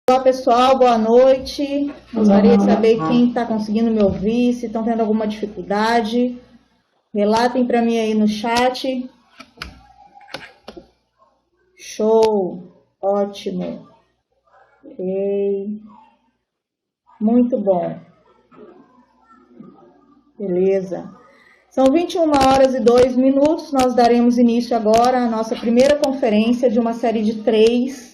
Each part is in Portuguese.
Olá pessoal, boa noite. Gostaria de saber quem está conseguindo me ouvir, se estão tendo alguma dificuldade. Relatem para mim aí no chat. Show, ótimo. Ok. Muito bom. Beleza. São 21h02. Nós daremos início agora à nossa primeira conferência de uma série de 3.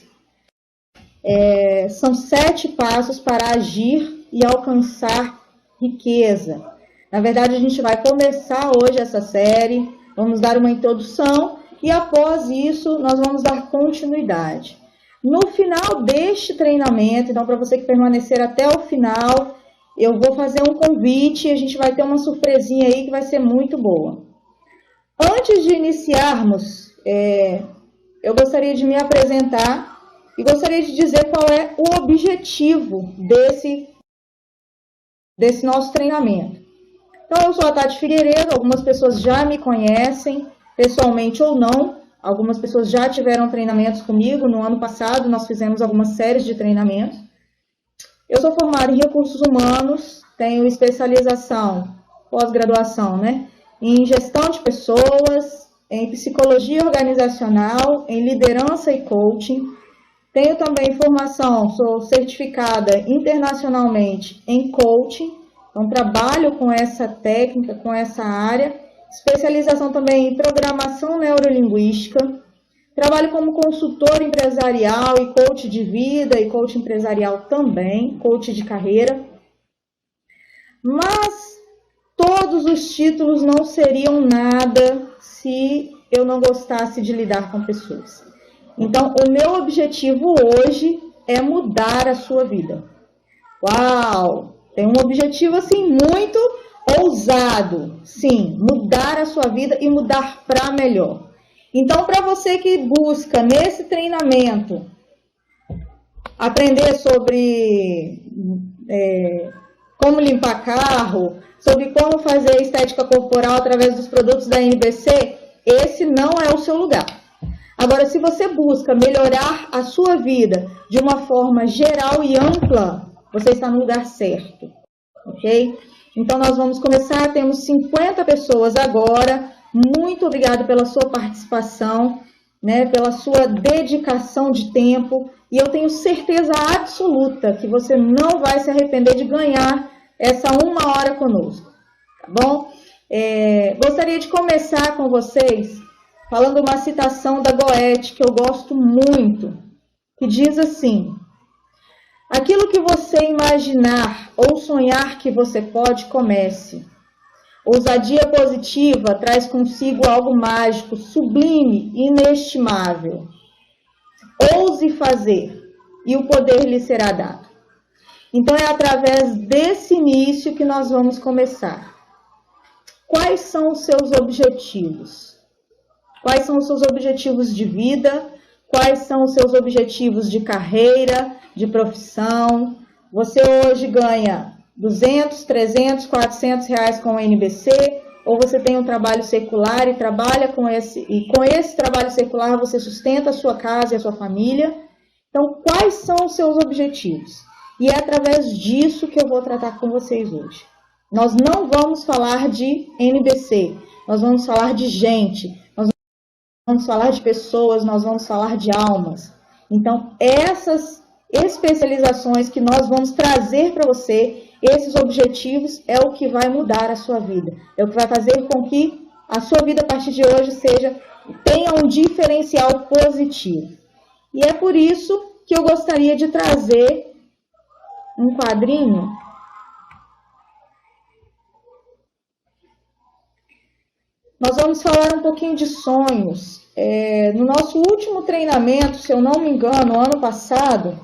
São 7 passos para agir e alcançar riqueza. Na verdade, a gente vai começar hoje essa série, vamos dar uma introdução e após isso nós vamos dar continuidade. No final deste treinamento, então para você que permanecer até o final, eu vou fazer um convite e a gente vai ter uma surpresinha aí que vai ser muito boa. Antes de iniciarmos, eu gostaria de me apresentar e gostaria de dizer qual é o objetivo desse nosso treinamento. Então, eu sou a Tati Figueiredo, algumas pessoas já me conhecem, pessoalmente ou não. Algumas pessoas já tiveram treinamentos comigo. No ano passado, nós fizemos algumas séries de treinamentos. Eu sou formada em recursos humanos, tenho especialização, pós-graduação, em gestão de pessoas, em psicologia organizacional, em liderança e coaching. Tenho também formação, sou certificada internacionalmente em coaching, então trabalho com essa técnica, com essa área. Especialização também em programação neurolinguística. Trabalho como consultor empresarial e coach de vida e coach empresarial também, coach de carreira. Mas todos os títulos não seriam nada se eu não gostasse de lidar com pessoas. Então, o meu objetivo hoje é mudar a sua vida. Uau! Tem um objetivo, assim, muito ousado. Sim, mudar a sua vida e mudar para melhor. Então, para você que busca, nesse treinamento, aprender sobre como limpar carro, sobre como fazer estética corporal através dos produtos da NBC, esse não é o seu lugar. Agora, se você busca melhorar a sua vida de uma forma geral e ampla, você está no lugar certo, ok? Então, nós vamos começar, temos 50 pessoas agora. Muito obrigada pela sua participação, pela sua dedicação de tempo. E eu tenho certeza absoluta que você não vai se arrepender de ganhar essa 1 hora conosco, tá bom? Gostaria de começar com vocês falando uma citação da Goethe, que eu gosto muito, que diz assim: aquilo que você imaginar ou sonhar que você pode, comece. Ousadia positiva traz consigo algo mágico, sublime e inestimável. Ouse fazer, e o poder lhe será dado. Então, é através desse início que nós vamos começar. Quais são os seus objetivos? Quais são os seus objetivos de vida? Quais são os seus objetivos de carreira, de profissão? Você hoje ganha 200, 300, 400 reais com o NBC, ou você tem um trabalho secular e trabalha com esse trabalho secular você sustenta a sua casa e a sua família. Então, quais são os seus objetivos? E é através disso que eu vou tratar com vocês hoje. Nós não vamos falar de NBC, nós vamos falar de gente, nós vamos falar de pessoas, nós vamos falar de almas. Então, essas especializações que nós vamos trazer para você, esses objetivos, é o que vai mudar a sua vida. É o que vai fazer com que a sua vida, a partir de hoje, tenha um diferencial positivo. E é por isso que eu gostaria de trazer um quadrinho. Nós vamos falar um pouquinho de sonhos. No nosso último treinamento, se eu não me engano, ano passado,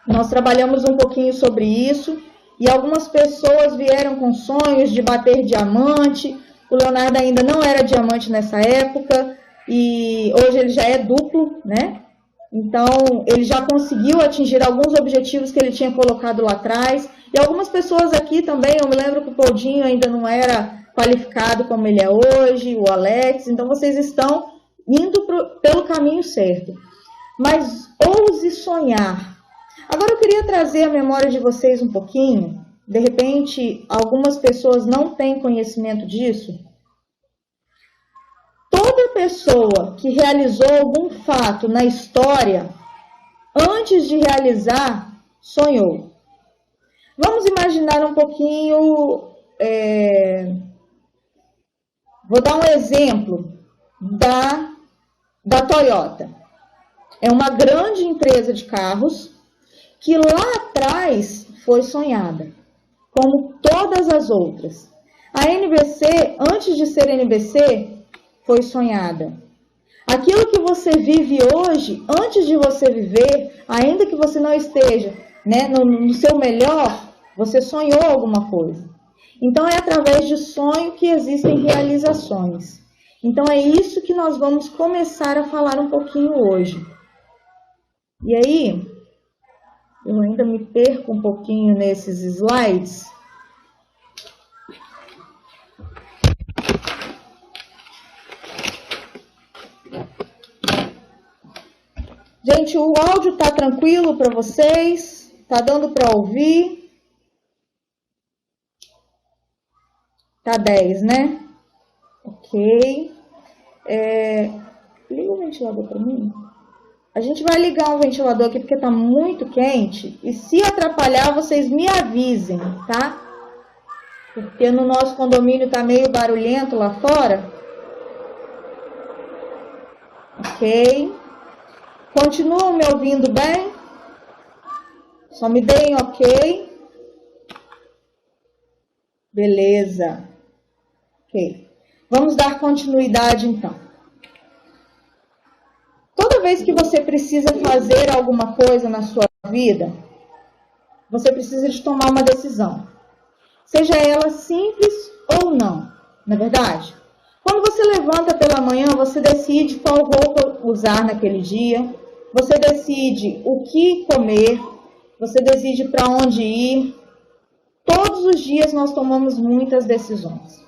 nós trabalhamos um pouquinho sobre isso e algumas pessoas vieram com sonhos de bater diamante. O Leonardo ainda não era diamante nessa época e hoje ele já é duplo, Então, ele já conseguiu atingir alguns objetivos que ele tinha colocado lá atrás. E algumas pessoas aqui também, eu me lembro que o Poldinho ainda não era qualificado como ele é hoje, o Alex. Então, vocês estão indo pelo caminho certo. Mas ouse sonhar. Agora eu queria trazer a memória de vocês um pouquinho. De repente, algumas pessoas não têm conhecimento disso. Toda pessoa que realizou algum fato na história, antes de realizar, sonhou. Vamos imaginar um pouquinho, vou dar um exemplo da Toyota. É uma grande empresa de carros que lá atrás foi sonhada, como todas as outras. A NBC, antes de ser NBC, foi sonhada. Aquilo que você vive hoje, antes de você viver, ainda que você não esteja, né, no seu melhor, você sonhou alguma coisa. Então, é através de sonho que existem realizações. Então, é isso que nós vamos começar a falar um pouquinho hoje. E aí, eu ainda me perco um pouquinho nesses slides. Gente, o áudio está tranquilo para vocês? Está dando para ouvir? Tá 10, né? Ok. Liga o ventilador para mim. A gente vai ligar um ventilador aqui porque está muito quente. E se atrapalhar, vocês me avisem, tá? Porque no nosso condomínio está meio barulhento lá fora. Ok. Continuam me ouvindo bem? Só me deem ok. Beleza. Ok. Vamos dar continuidade então. Toda vez que você precisa fazer alguma coisa na sua vida, você precisa de tomar uma decisão. Seja ela simples ou não, não é verdade? Quando você levanta pela manhã, você decide qual roupa usar naquele dia, você decide o que comer, você decide para onde ir. Todos os dias nós tomamos muitas decisões.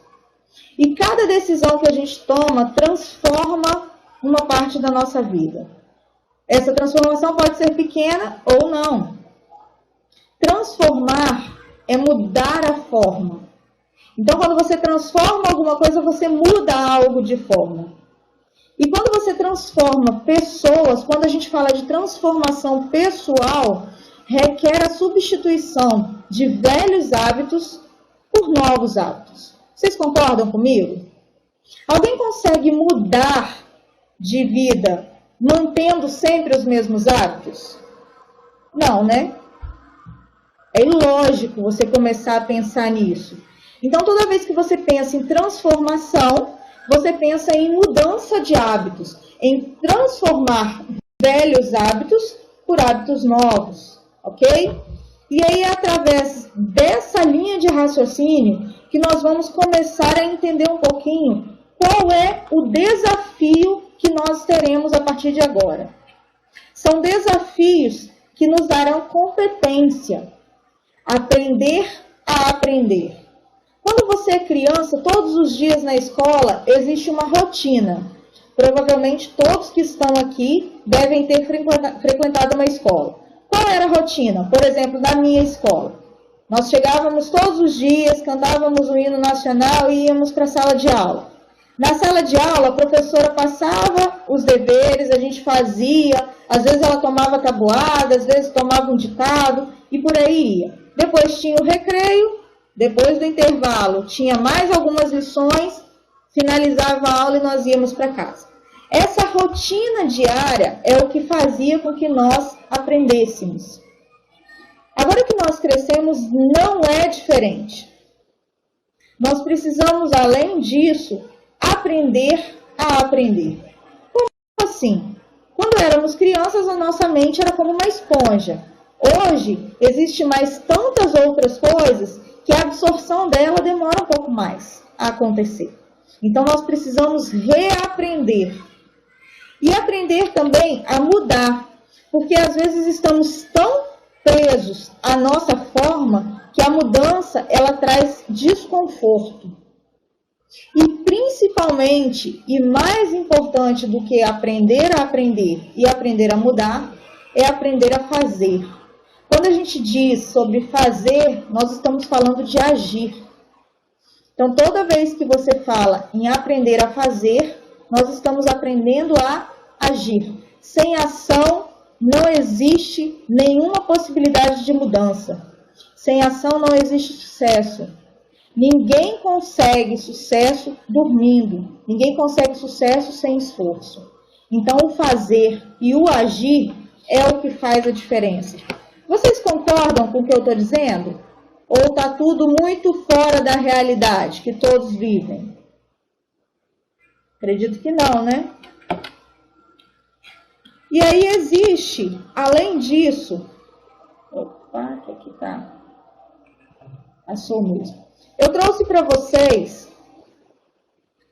E cada decisão que a gente toma transforma uma parte da nossa vida. Essa transformação pode ser pequena ou não. Transformar é mudar a forma. Então, quando você transforma alguma coisa, você muda algo de forma. E quando você transforma pessoas, quando a gente fala de transformação pessoal, requer a substituição de velhos hábitos por novos hábitos. Vocês concordam comigo? Alguém consegue mudar de vida mantendo sempre os mesmos hábitos? Não, né? É ilógico você começar a pensar nisso. Então, toda vez que você pensa em transformação, você pensa em mudança de hábitos, em transformar velhos hábitos por hábitos novos, ok? E aí, é através dessa linha de raciocínio que nós vamos começar a entender um pouquinho qual é o desafio que nós teremos a partir de agora. São desafios que nos darão competência, aprender a aprender. Quando você é criança, todos os dias na escola existe uma rotina. Provavelmente todos que estão aqui devem ter frequentado uma escola. Qual era a rotina? Por exemplo, na minha escola. Nós chegávamos todos os dias, cantávamos o hino nacional e íamos para a sala de aula. Na sala de aula, a professora passava os deveres, a gente fazia, às vezes ela tomava tabuada, às vezes tomava um ditado e por aí ia. Depois tinha o recreio, depois do intervalo tinha mais algumas lições, finalizava a aula e nós íamos para casa. Essa rotina diária é o que fazia com que nós aprendêssemos. Agora que nós crescemos, não é diferente. Nós precisamos, além disso, aprender a aprender. Como assim? Quando éramos crianças, a nossa mente era como uma esponja. Hoje, existe mais tantas outras coisas que a absorção dela demora um pouco mais a acontecer. Então, nós precisamos reaprender. E aprender também a mudar. Porque, às vezes, estamos tão presos à nossa forma que a mudança, ela traz desconforto. E, principalmente, e mais importante do que aprender a aprender e aprender a mudar, é aprender a fazer. gente diz sobre fazer, nós estamos falando de agir. Então, toda vez que você fala em aprender a fazer, nós estamos aprendendo a agir. Sem ação, não existe nenhuma possibilidade de mudança. Sem ação, não existe sucesso. Ninguém consegue sucesso dormindo. Ninguém consegue sucesso sem esforço. Então, o fazer e o agir é o que faz a diferença. Vocês concordam com o que eu estou dizendo? Ou está tudo muito fora da realidade que todos vivem? Acredito que não, né? E aí existe, além disso... Opa, que aqui está... Passou mesmo. Eu trouxe para vocês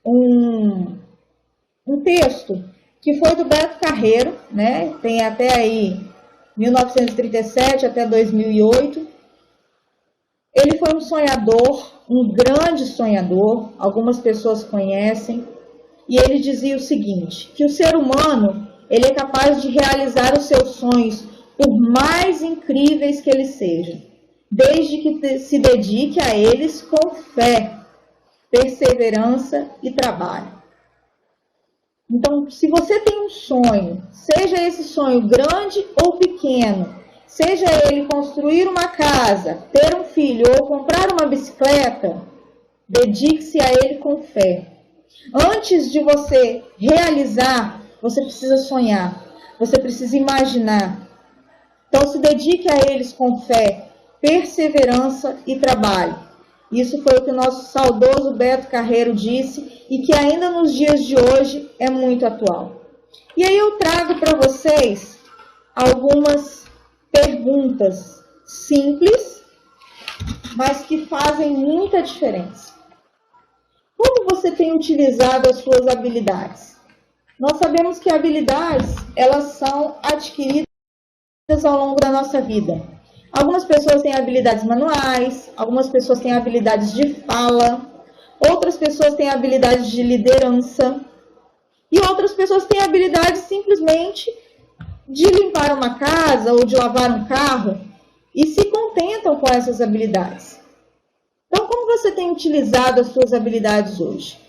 um texto que foi do Beto Carreiro, né? Tem até aí 1937 até 2008. Ele foi um sonhador, um grande sonhador, algumas pessoas conhecem, e ele dizia o seguinte, que o ser humano, ele é capaz de realizar os seus sonhos, por mais incríveis que eles sejam, desde que se dedique a eles com fé, perseverança e trabalho. Então, se você tem um sonho, seja esse sonho grande ou pequeno, seja ele construir uma casa, ter um filho ou comprar uma bicicleta, dedique-se a ele com fé. Antes de você realizar, você precisa sonhar, você precisa imaginar. Então, se dedique a eles com fé, perseverança e trabalho. Isso foi o que o nosso saudoso Beto Carreiro disse e que ainda nos dias de hoje é muito atual. E aí eu trago para vocês algumas perguntas simples, mas que fazem muita diferença. Como você tem utilizado as suas habilidades? Nós sabemos que habilidades, elas são adquiridas ao longo da nossa vida. Algumas pessoas têm habilidades manuais, algumas pessoas têm habilidades de fala, outras pessoas têm habilidades de liderança e outras pessoas têm habilidades simplesmente de limpar uma casa ou de lavar um carro e se contentam com essas habilidades. Então, como você tem utilizado as suas habilidades hoje?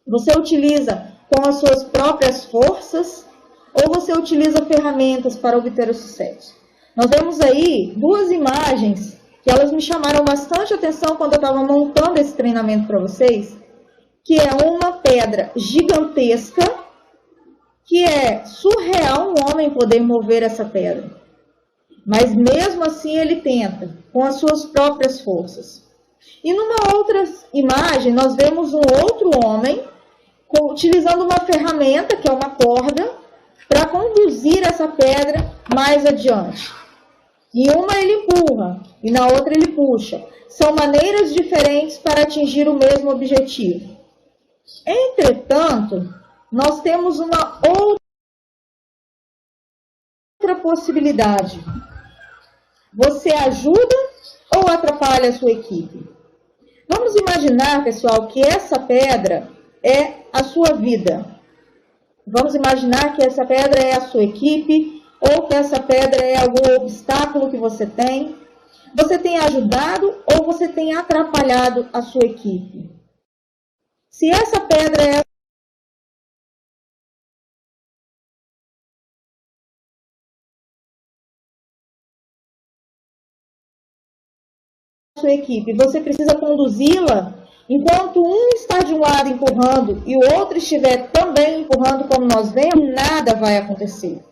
Você utiliza com as suas próprias forças ou você utiliza ferramentas para obter o sucesso? Nós vemos aí duas imagens que elas me chamaram bastante atenção quando eu estava montando esse treinamento para vocês, que é uma pedra gigantesca, que é surreal um homem poder mover essa pedra. Mas mesmo assim ele tenta, com as suas próprias forças. E numa outra imagem nós vemos um outro homem utilizando uma ferramenta, que é uma corda, para conduzir essa pedra mais adiante. Em uma ele empurra e na outra ele puxa. São maneiras diferentes para atingir o mesmo objetivo. Entretanto, nós temos uma outra possibilidade. Você ajuda ou atrapalha a sua equipe? Vamos imaginar, pessoal, que essa pedra é a sua vida. Vamos imaginar que essa pedra é a sua equipe, ou que essa pedra é algum obstáculo que você tem. Você tem ajudado ou você tem atrapalhado a sua equipe? Se essa pedra é a sua equipe, você precisa conduzi-la enquanto um está de um lado empurrando e o outro estiver também empurrando, como nós vemos, nada vai acontecer.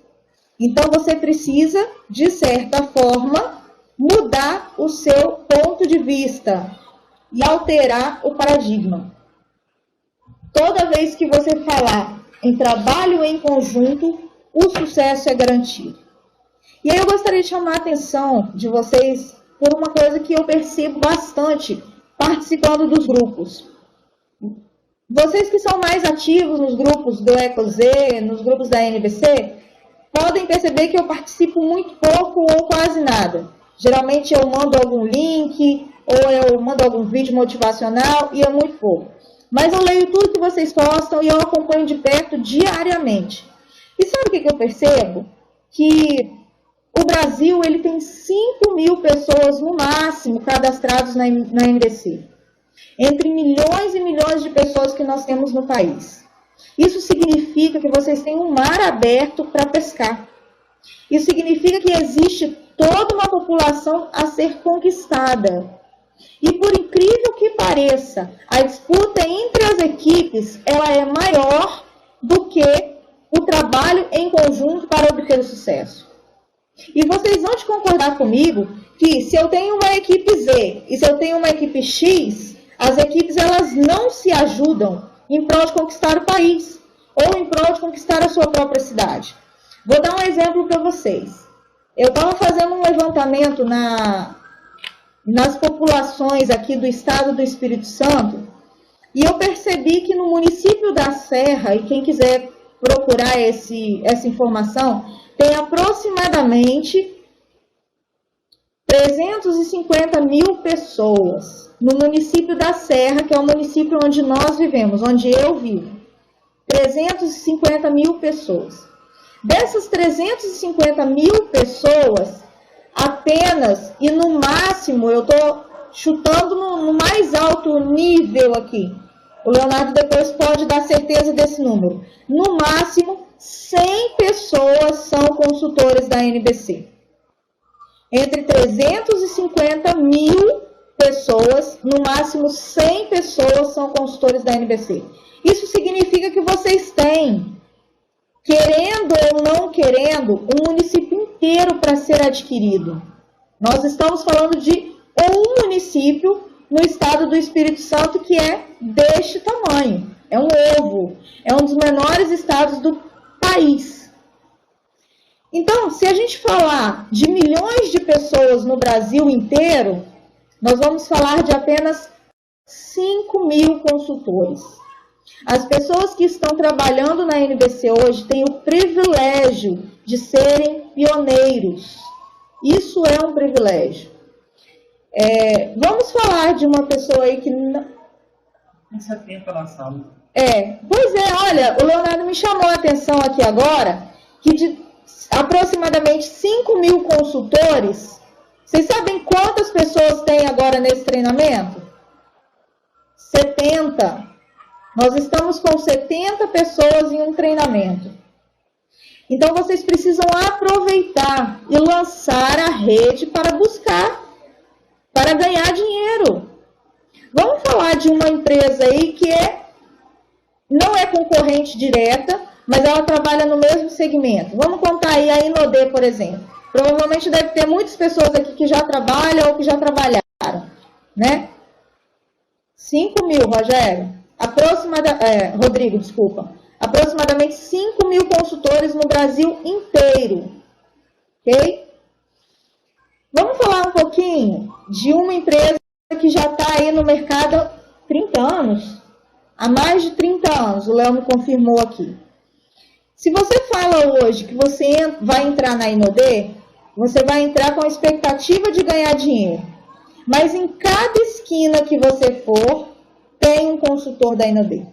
Então, você precisa, de certa forma, mudar o seu ponto de vista e alterar o paradigma. Toda vez que você falar em trabalho em conjunto, o sucesso é garantido. E aí eu gostaria de chamar a atenção de vocês por uma coisa que eu percebo bastante participando dos grupos. Vocês que são mais ativos nos grupos do EcoZ, nos grupos da NBC, podem perceber que eu participo muito pouco ou quase nada. Geralmente eu mando algum link, ou eu mando algum vídeo motivacional, e é muito pouco. Mas eu leio tudo que vocês postam e eu acompanho de perto diariamente. E sabe o que eu percebo? Que o Brasil ele tem 5 mil pessoas, no máximo, cadastradas na NBC. Entre milhões e milhões de pessoas que nós temos no país. Isso significa que vocês têm um mar aberto para pescar. Isso significa que existe toda uma população a ser conquistada. E por incrível que pareça, a disputa entre as equipes ela é maior do que o trabalho em conjunto para obter o sucesso. E vocês vão concordar comigo que se eu tenho uma equipe Z e se eu tenho uma equipe X, as equipes elas não se ajudam em prol de conquistar o país ou em prol de conquistar a sua própria cidade. Vou dar um exemplo para vocês. Eu estava fazendo um levantamento nas populações aqui do estado do Espírito Santo e eu percebi que no município da Serra, e quem quiser procurar essa informação, tem aproximadamente 350 mil pessoas no município da Serra, que é o município onde nós vivemos, onde eu vivo. 350 mil pessoas. Dessas 350 mil pessoas, apenas, e no máximo, eu estou chutando no mais alto nível aqui, o Leonardo depois pode dar certeza desse número, no máximo 100 pessoas são consultores da NBC. Entre 350 mil pessoas, no máximo 100 pessoas são consultores da NBC. Isso significa que vocês têm, querendo ou não querendo, um município inteiro para ser adquirido. Nós estamos falando de um município no estado do Espírito Santo que é deste tamanho. É um ovo. É um dos menores estados do país. Então, se a gente falar de milhões de pessoas no Brasil inteiro, nós vamos falar de apenas 5 mil consultores. As pessoas que estão trabalhando na NBC hoje têm o privilégio de serem pioneiros. Isso é um privilégio. Vamos falar de uma pessoa aí que... Isso é tempo na sala. Pois é, olha, o Leonardo me chamou a atenção aqui agora, que de aproximadamente 5 mil consultores, vocês sabem quantas pessoas tem agora nesse treinamento? 70. Nós estamos com 70 pessoas em um treinamento. Então, vocês precisam aproveitar e lançar a rede para buscar, para ganhar dinheiro. Vamos falar de uma empresa aí que não é concorrente direta, mas ela trabalha no mesmo segmento. Vamos contar aí a Inodê, por exemplo. Provavelmente deve ter muitas pessoas aqui que já trabalham ou que já trabalharam, né? 5 mil, Rogério. Rodrigo, desculpa. Aproximadamente 5 mil consultores no Brasil inteiro. Ok? Vamos falar um pouquinho de uma empresa que já está aí no mercado há 30 anos. Há mais de 30 anos, o Léo me confirmou aqui. Se você fala hoje que você vai entrar na Inodê, você vai entrar com a expectativa de ganhar dinheiro. Mas em cada esquina que você for, tem um consultor da Inodê.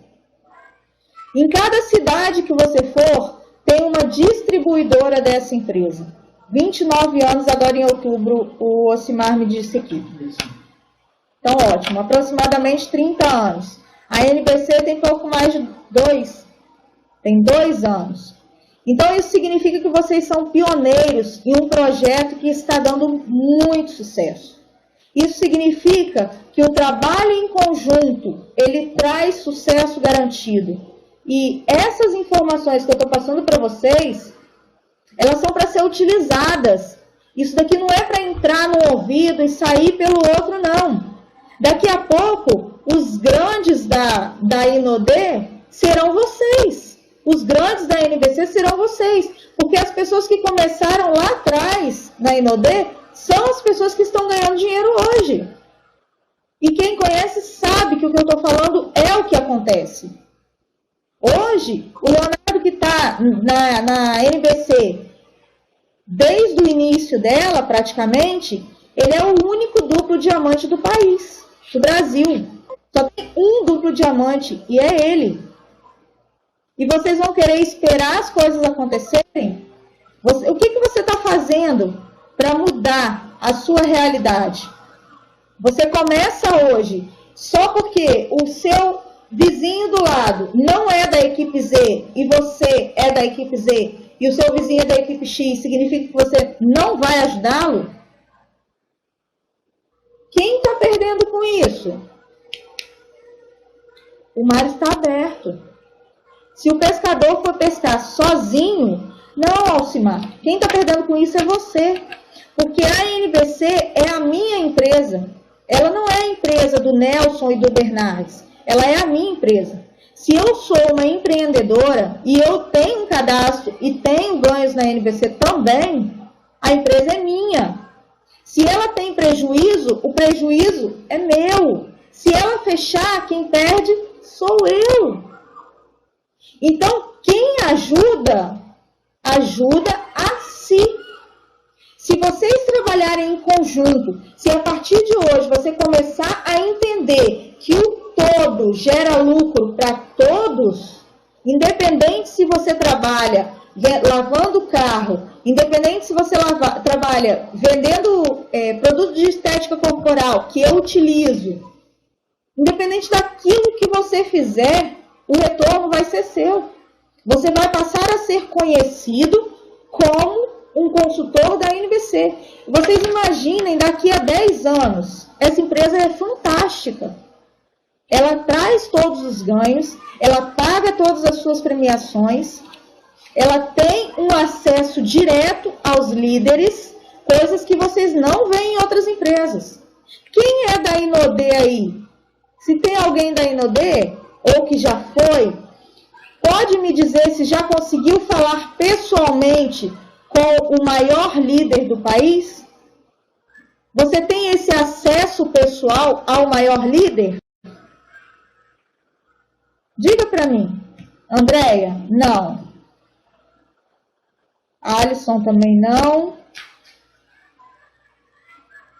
Em cada cidade que você for, tem uma distribuidora dessa empresa. 29 anos, agora em outubro, o Ocimar me disse aqui. Então, ótimo. Aproximadamente 30 anos. A NBC tem pouco mais de 2. Tem 2 anos. Então, isso significa que vocês são pioneiros em um projeto que está dando muito sucesso. Isso significa que o trabalho em conjunto, ele traz sucesso garantido. E essas informações que eu estou passando para vocês, elas são para ser utilizadas. Isso daqui não é para entrar no ouvido e sair pelo outro, não. Daqui a pouco, os grandes da Inodê serão vocês. Os grandes da NBC serão vocês. Porque as pessoas que começaram lá atrás na Inodê são as pessoas que estão ganhando dinheiro hoje. E quem conhece sabe que o que eu estou falando é o que acontece. Hoje, o Leonardo que está na NBC, desde o início dela, praticamente, ele é o único duplo diamante do país, do Brasil. Só tem um duplo diamante, e é ele. E vocês vão querer esperar as coisas acontecerem? O que você está fazendo para mudar a sua realidade. Você começa hoje, só porque o seu vizinho do lado não é da equipe Z e você é da equipe Z e o seu vizinho é da equipe X, significa que você não vai ajudá-lo? Quem está perdendo com isso? O mar está aberto. Se o pescador for pescar sozinho, não, Alcimar, quem está perdendo com isso é você. Porque a NBC é a minha empresa. Ela não é a empresa do Nelson e do Bernardes. Ela é a minha empresa. Se eu sou uma empreendedora e eu tenho um cadastro e tenho ganhos na NBC também, a empresa é minha. Se ela tem prejuízo, o prejuízo é meu. Se ela fechar, quem perde sou eu. Então, quem ajuda, ajuda a si. Se vocês trabalharem em conjunto, se a partir de hoje você começar a entender que o todo gera lucro para todos, independente se você trabalha lavando carro, independente se você trabalha vendendo produto de estética corporal, que eu utilizo, independente daquilo que você fizer, o retorno vai ser seu. Você vai passar a ser conhecido como um consultor da NBC. Vocês imaginem, daqui a 10 anos, essa empresa é fantástica. Ela traz todos os ganhos, ela paga todas as suas premiações, ela tem um acesso direto aos líderes, coisas que vocês não veem em outras empresas. Quem é da Inodê aí? Se tem alguém da Inodê, ou que já foi, pode me dizer se já conseguiu falar pessoalmente com o maior líder do país? Você tem esse acesso pessoal ao maior líder? Diga para mim. Andréia, não. Alisson também não.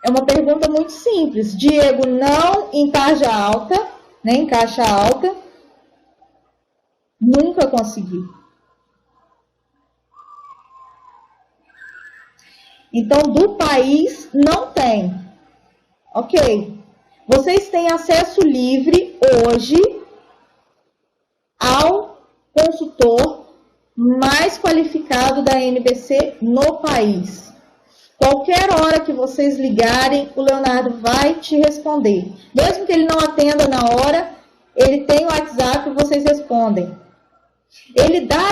É uma pergunta muito simples. Diego, não em tarja alta, nem em caixa alta. Nunca consegui. Então, do país, não tem. Ok. Vocês têm acesso livre hoje ao consultor mais qualificado da NBC no país. Qualquer hora que vocês ligarem, o Leonardo vai te responder. Mesmo que ele não atenda na hora, ele tem o WhatsApp e vocês respondem. Ele dá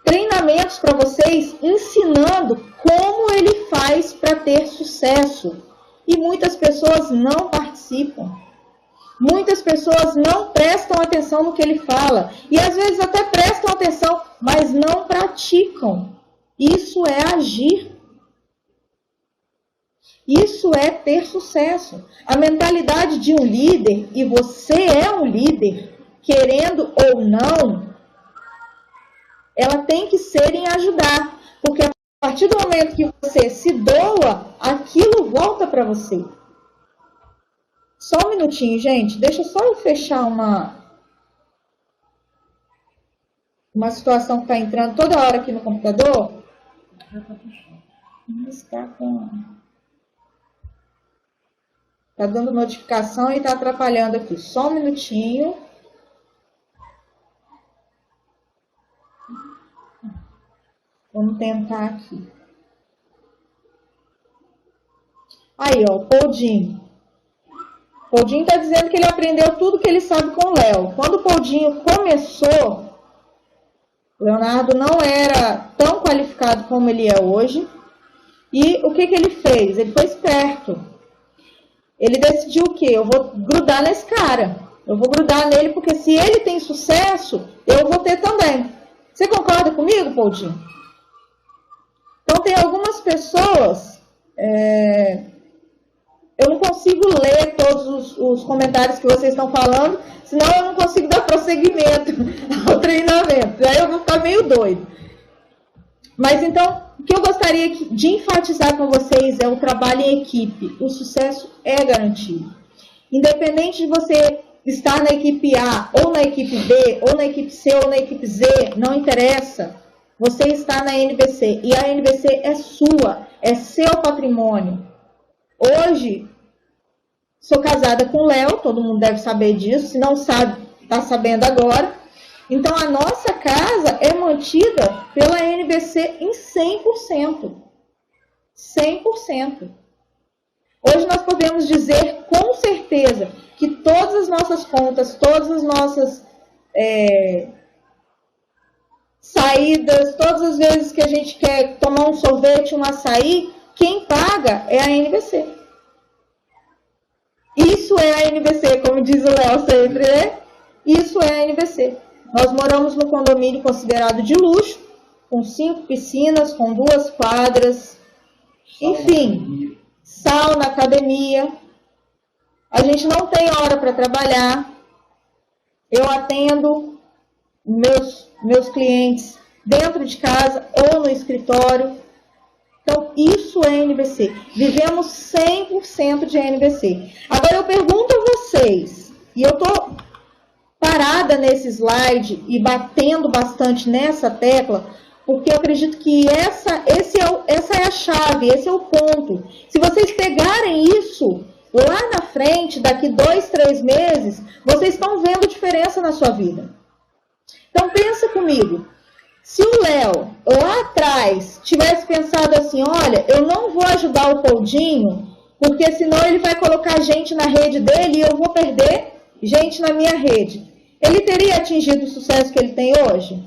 treinamentos para vocês ensinando como ele faz para ter sucesso. E muitas pessoas não participam. Muitas pessoas não prestam atenção no que ele fala. E às vezes até prestam atenção, mas não praticam. Isso é agir. Isso é ter sucesso. A mentalidade de um líder, e você é um líder, querendo ou não, ela tem que ser em ajudar. Porque a partir do momento que você se doa, aquilo volta para você. Só um minutinho, gente. Deixa só eu fechar uma situação que está entrando toda hora aqui no computador. Está dando notificação e está atrapalhando aqui. Só um minutinho. Vamos tentar aqui. Aí, ó, Poldinho. Poldinho está dizendo que ele aprendeu tudo que ele sabe com o Léo. Quando o Poldinho começou, o Leonardo não era tão qualificado como ele é hoje. E o que ele fez? Ele foi esperto. Ele decidiu o quê? Eu vou grudar nesse cara. Eu vou grudar nele porque se ele tem sucesso, eu vou ter também. Você concorda comigo, Poldinho? Então, tem algumas pessoas... Eu não consigo ler todos os comentários que vocês estão falando, senão eu não consigo dar prosseguimento ao treinamento. Aí eu vou ficar meio doido. Mas então, o que eu gostaria de enfatizar com vocês é o trabalho em equipe. O sucesso é garantido. Independente de você estar na equipe A, ou na equipe B, ou na equipe C, ou na equipe Z, não interessa. Você está na NBC. E a NBC é sua, é seu patrimônio. Hoje, sou casada com o Léo, todo mundo deve saber disso, se não sabe, está sabendo agora. Então, a nossa casa é mantida pela NBC em 100%. 100%. Hoje nós podemos dizer com certeza que todas as nossas contas, todas as nossas saídas, todas as vezes que a gente quer tomar um sorvete, um açaí, quem paga é a NBC. Isso é a NBC, como diz o Léo sempre, né? Isso é a NBC. Nós moramos no condomínio considerado de luxo, com 5 piscinas, com 2 quadras, enfim, sauna, academia. A gente não tem hora para trabalhar. Eu atendo meus clientes dentro de casa ou no escritório. Então, isso é NBC. Vivemos 100% de NBC. Agora, eu pergunto a vocês, e eu estou parada nesse slide e batendo bastante nessa tecla, porque eu acredito que essa é a chave, esse é o ponto. Se vocês pegarem isso lá na frente, daqui 2, 3 meses, vocês estão vendo diferença na sua vida. Então, pensa comigo. Se o Léo, lá atrás, tivesse pensado assim, olha, eu não vou ajudar o Poldinho, porque senão ele vai colocar gente na rede dele e eu vou perder gente na minha rede. Ele teria atingido o sucesso que ele tem hoje?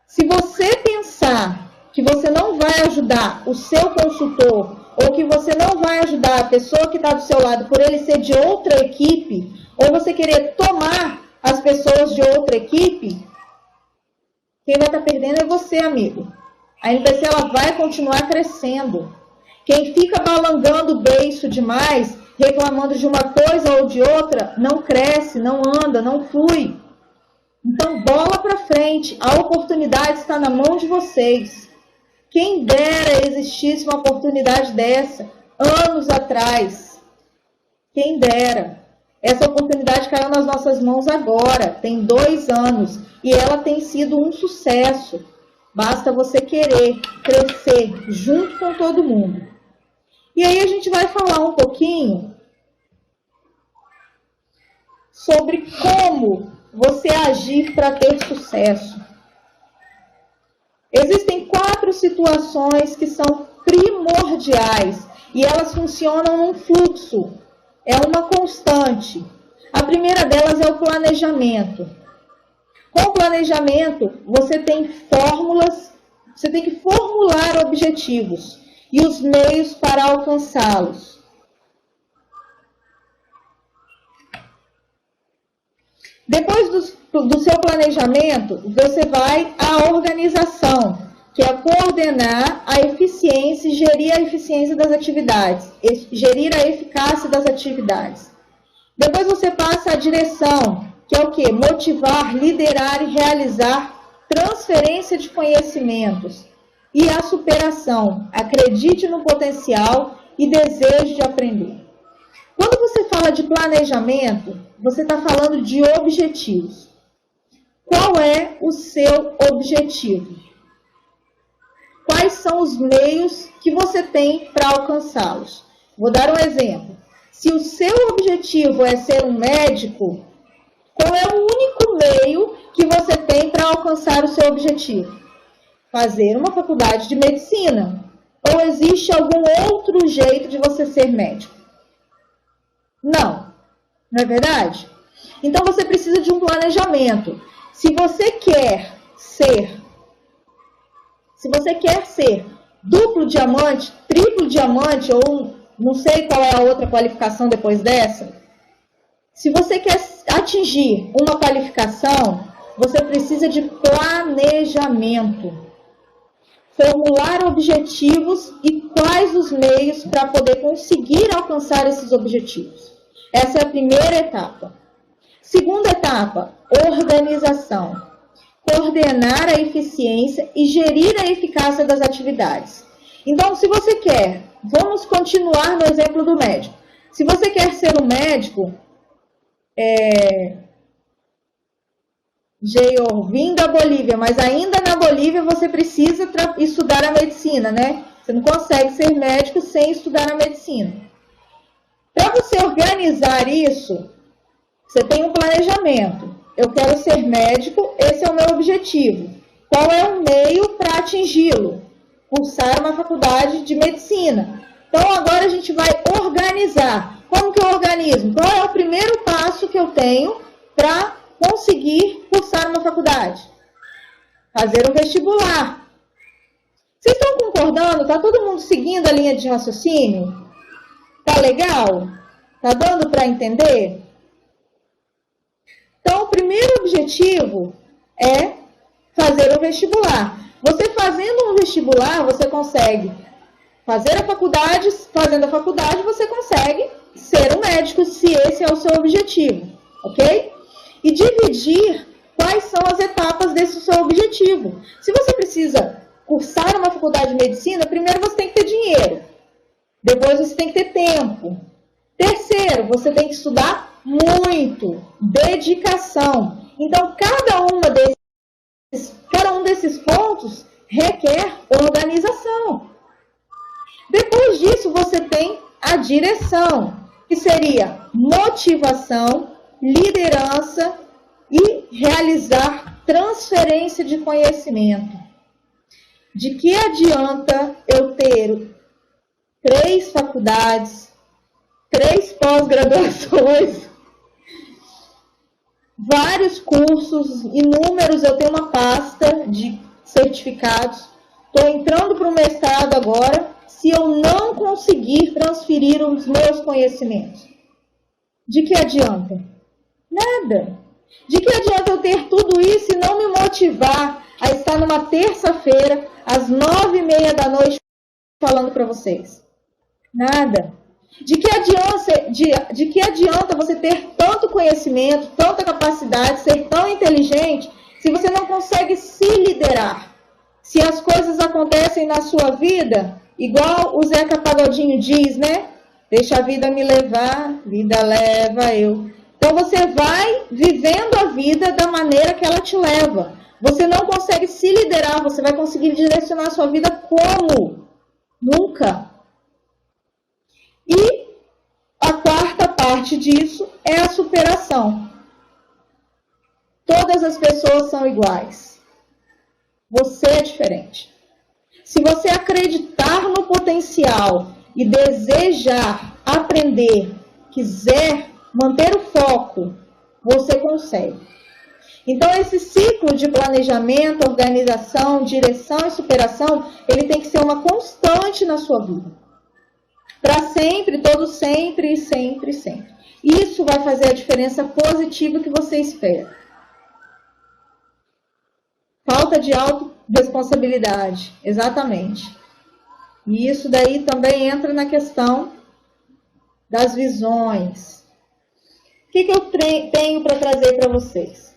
Se você pensar que você não vai ajudar o seu consultor, ou que você não vai ajudar a pessoa que está do seu lado por ele ser de outra equipe, ou você querer tomar as pessoas de outra equipe, quem vai estar perdendo é você, amigo. A NBC ela vai continuar crescendo. Quem fica balangando o beiço demais, reclamando de uma coisa ou de outra, não cresce, não anda, não flui. Então, bola para frente. A oportunidade está na mão de vocês. Quem dera existisse uma oportunidade dessa anos atrás. Quem dera. Essa oportunidade caiu nas nossas mãos agora, tem 2 anos, e ela tem sido um sucesso. Basta você querer crescer junto com todo mundo. E aí a gente vai falar um pouquinho sobre como você agir para ter sucesso. Existem 4 situações que são primordiais e elas funcionam num fluxo. É uma constante. A primeira delas é o planejamento. Com o planejamento, você tem fórmulas, você tem que formular objetivos e os meios para alcançá-los. Depois do seu planejamento, você vai à organização, que é coordenar a eficiência e gerir a eficiência das atividades, gerir a eficácia das atividades. Depois você passa à direção, que é o quê? Motivar, liderar e realizar transferência de conhecimentos. E a superação, acredite no potencial e desejo de aprender. Quando você fala de planejamento, você está falando de objetivos. Qual é o seu objetivo? Quais são os meios que você tem para alcançá-los? Vou dar um exemplo. Se o seu objetivo é ser um médico, qual é o único meio que você tem para alcançar o seu objetivo? Fazer uma faculdade de medicina. Ou existe algum outro jeito de você ser médico? Não. Não é verdade? Então você precisa de um planejamento. Se você quer ser duplo diamante, triplo diamante, ou não sei qual é a outra qualificação depois dessa, se você quer atingir uma qualificação, você precisa de planejamento. Formular objetivos e quais os meios para poder conseguir alcançar esses objetivos. Essa é a primeira etapa. Segunda etapa, organização. Coordenar a eficiência e gerir a eficácia das atividades. Então, se você quer, vamos continuar no exemplo do médico. Se você quer ser um médico, Geior, vim da Bolívia, mas ainda na Bolívia você precisa estudar a medicina, né? Você não consegue ser médico sem estudar a medicina. Para você organizar isso, você tem um planejamento. Eu quero ser médico, esse é o meu objetivo. Qual é o meio para atingi-lo? Cursar uma faculdade de medicina. Então agora a gente vai organizar. Como que eu organizo? Qual é o primeiro passo que eu tenho para conseguir cursar uma faculdade? Fazer um vestibular. Vocês estão concordando? Está todo mundo seguindo a linha de raciocínio? Tá legal? Tá dando para entender? Então, o primeiro objetivo é fazer o vestibular. Você fazendo um vestibular, você consegue fazer a faculdade. Fazendo a faculdade, você consegue ser um médico, se esse é o seu objetivo, ok? E dividir quais são as etapas desse seu objetivo. Se você precisa cursar uma faculdade de medicina, primeiro você tem que ter dinheiro. Depois você tem que ter tempo. Terceiro, você tem que estudar muito. Dedicação. Então, cada um desses pontos requer organização. Depois disso, você tem a direção, que seria motivação, liderança e realizar transferência de conhecimento. De que adianta eu ter 3 faculdades, 3 pós-graduações, vários cursos, inúmeros, eu tenho uma pasta de certificados, estou entrando para o mestrado agora, se eu não conseguir transferir os meus conhecimentos? De que adianta? Nada. De que adianta eu ter tudo isso e não me motivar a estar numa terça-feira, às 9h30 da noite, falando para vocês? Nada. De que adianta você ter tanto conhecimento, tanta capacidade, ser tão inteligente, se você não consegue se liderar? Se as coisas acontecem na sua vida, igual o Zeca Pagodinho diz, né? Deixa a vida me levar, vida leva eu. Então você vai vivendo a vida da maneira que ela te leva. Você não consegue se liderar, você vai conseguir direcionar a sua vida como? Nunca. E a quarta parte disso é a superação. Todas as pessoas são iguais. Você é diferente. Se você acreditar no potencial e desejar aprender, quiser manter o foco, você consegue. Então, esse ciclo de planejamento, organização, direção e superação, ele tem que ser uma constante na sua vida. Para sempre, todo sempre e sempre, sempre. Isso vai fazer a diferença positiva que você espera. Falta de autorresponsabilidade, exatamente. E isso daí também entra na questão das visões. O que eu tenho para trazer para vocês?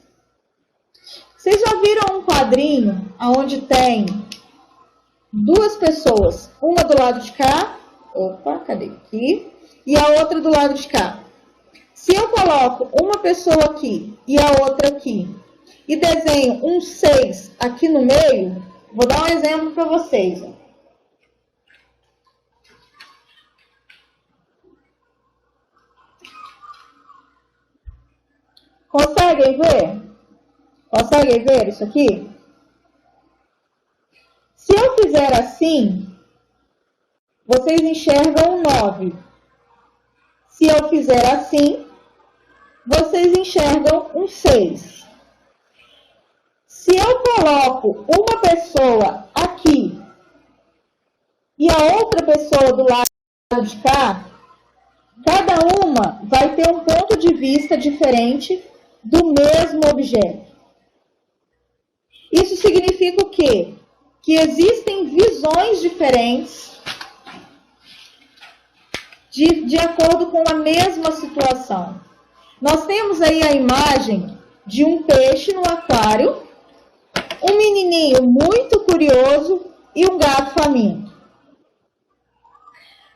Vocês já viram um quadrinho onde tem 2 pessoas, uma do lado de cá, cadê aqui? E a outra do lado de cá. Se eu coloco uma pessoa aqui e a outra aqui, e desenho um 6 aqui no meio, vou dar um exemplo para vocês. Conseguem ver? Conseguem ver isso aqui? Se eu fizer assim, vocês enxergam um 9. Se eu fizer assim, vocês enxergam um 6. Se eu coloco uma pessoa aqui e a outra pessoa do lado de cá, cada uma vai ter um ponto de vista diferente do mesmo objeto. Isso significa o quê? Que existem visões diferentes de acordo com a mesma situação. Nós temos aí a imagem de um peixe no aquário, um menininho muito curioso e um gato faminto.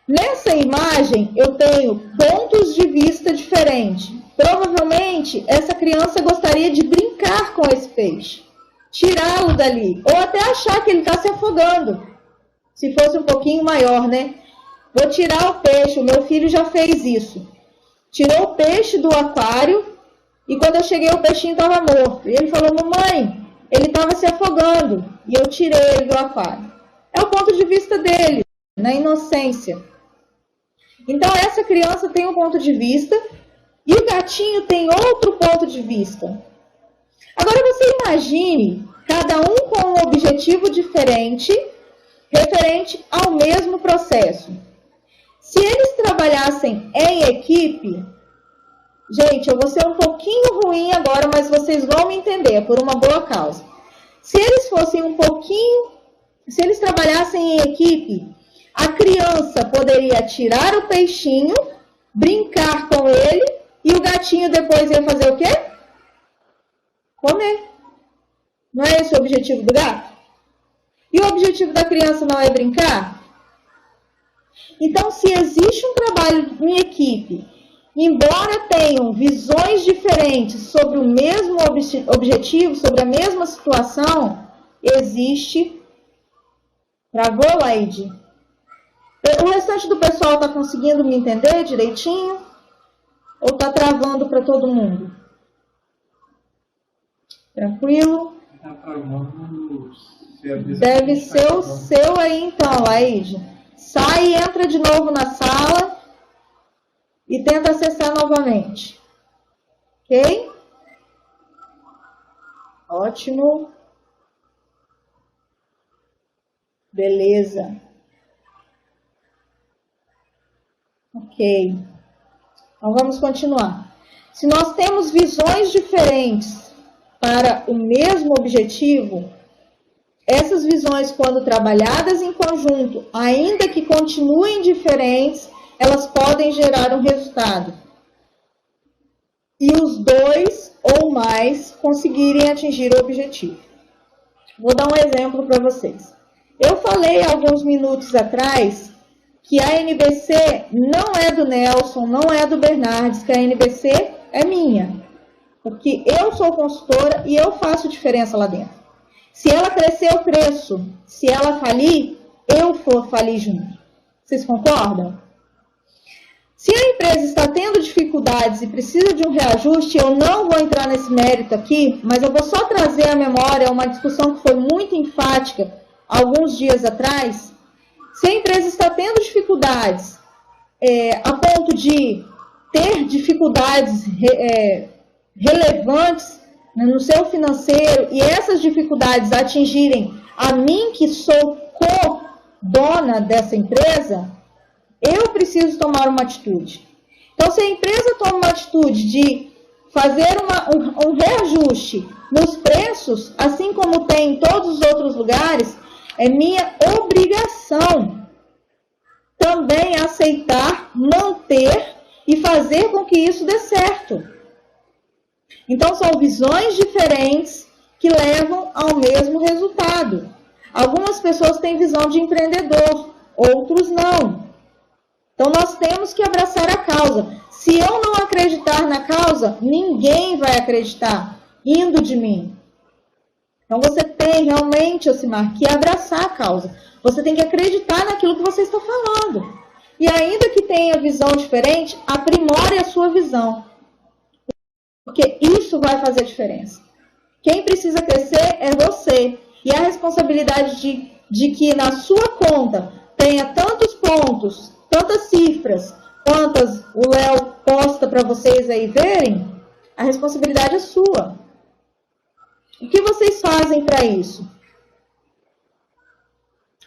Nessa imagem, eu tenho pontos de vista diferentes. Provavelmente, essa criança gostaria de brincar com esse peixe, tirá-lo dali, ou até achar que ele está se afogando. Se fosse um pouquinho maior, né? Vou tirar o peixe, o meu filho já fez isso. Tirou o peixe do aquário e quando eu cheguei o peixinho estava morto. E ele falou, mamãe, ele estava se afogando e eu tirei ele do aquário. É o ponto de vista dele, na inocência. Então essa criança tem um ponto de vista e o gatinho tem outro ponto de vista. Agora você imagine cada um com um objetivo diferente, referente ao mesmo processo. Se eles trabalhassem em equipe, gente, eu vou ser um pouquinho ruim agora, mas vocês vão me entender, por uma boa causa. Se eles trabalhassem em equipe, a criança poderia tirar o peixinho, brincar com ele, e o gatinho depois ia fazer o quê? Comer. Não é esse o objetivo do gato? E o objetivo da criança não é brincar? Então, se existe um trabalho em equipe, embora tenham visões diferentes sobre o mesmo objetivo, sobre a mesma situação, existe... Travou, Laide? O restante do pessoal está conseguindo me entender direitinho? Ou está travando para todo mundo? Tranquilo? Está travando. Deve ser o seu aí então, Laide. Sai e entra de novo na sala e tenta acessar novamente. Ok? Ótimo. Beleza. Ok. Então vamos continuar. Se nós temos visões diferentes para o mesmo objetivo, essas visões, quando trabalhadas em conjunto, ainda que continuem diferentes, elas podem gerar um resultado. E os dois ou mais conseguirem atingir o objetivo. Vou dar um exemplo para vocês. Eu falei alguns minutos atrás que a NBC não é do Nelson, não é do Bernardes, que a NBC é minha. Porque eu sou consultora e eu faço diferença lá dentro. Se ela crescer, eu cresço. Se ela falir, eu for falir junto. Vocês concordam? Se a empresa está tendo dificuldades e precisa de um reajuste, eu não vou entrar nesse mérito aqui, mas eu vou só trazer à memória uma discussão que foi muito enfática alguns dias atrás. Se a empresa está tendo dificuldades a ponto de ter dificuldades relevantes no seu financeiro e essas dificuldades atingirem a mim, que sou co-dona dessa empresa, eu preciso tomar uma atitude. Então, se a empresa toma uma atitude de fazer um reajuste nos preços, assim como tem em todos os outros lugares, é minha obrigação também aceitar, manter e fazer com que isso dê certo. Então, são visões diferentes que levam ao mesmo resultado. Algumas pessoas têm visão de empreendedor, outros não. Então, nós temos que abraçar a causa. Se eu não acreditar na causa, ninguém vai acreditar, indo de mim. Então, você tem realmente, Osimar, que abraçar a causa. Você tem que acreditar naquilo que você está falando. E ainda que tenha visão diferente, aprimore a sua visão. Porque isso vai fazer diferença. Quem precisa crescer é você. E a responsabilidade de que na sua conta tenha tantos pontos, tantas cifras, quantas o Léo posta para vocês aí verem, a responsabilidade é sua. O que vocês fazem para isso?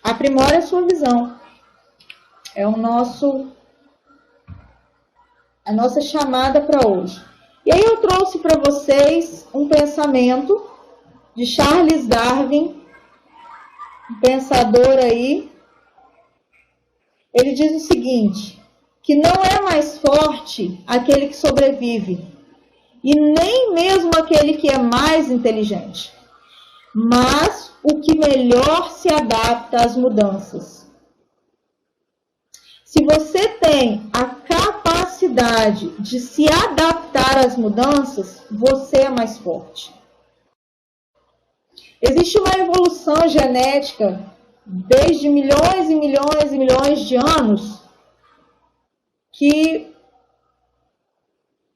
Aprimore a sua visão. É a nossa chamada para hoje. E aí eu trouxe para vocês um pensamento de Charles Darwin, um pensador aí. Ele diz o seguinte, que não é mais forte aquele que sobrevive, e nem mesmo aquele que é mais inteligente, mas o que melhor se adapta às mudanças. Se você tem a capacidade capacidade de se adaptar às mudanças, você é mais forte. Existe uma evolução genética desde milhões e milhões e milhões de anos que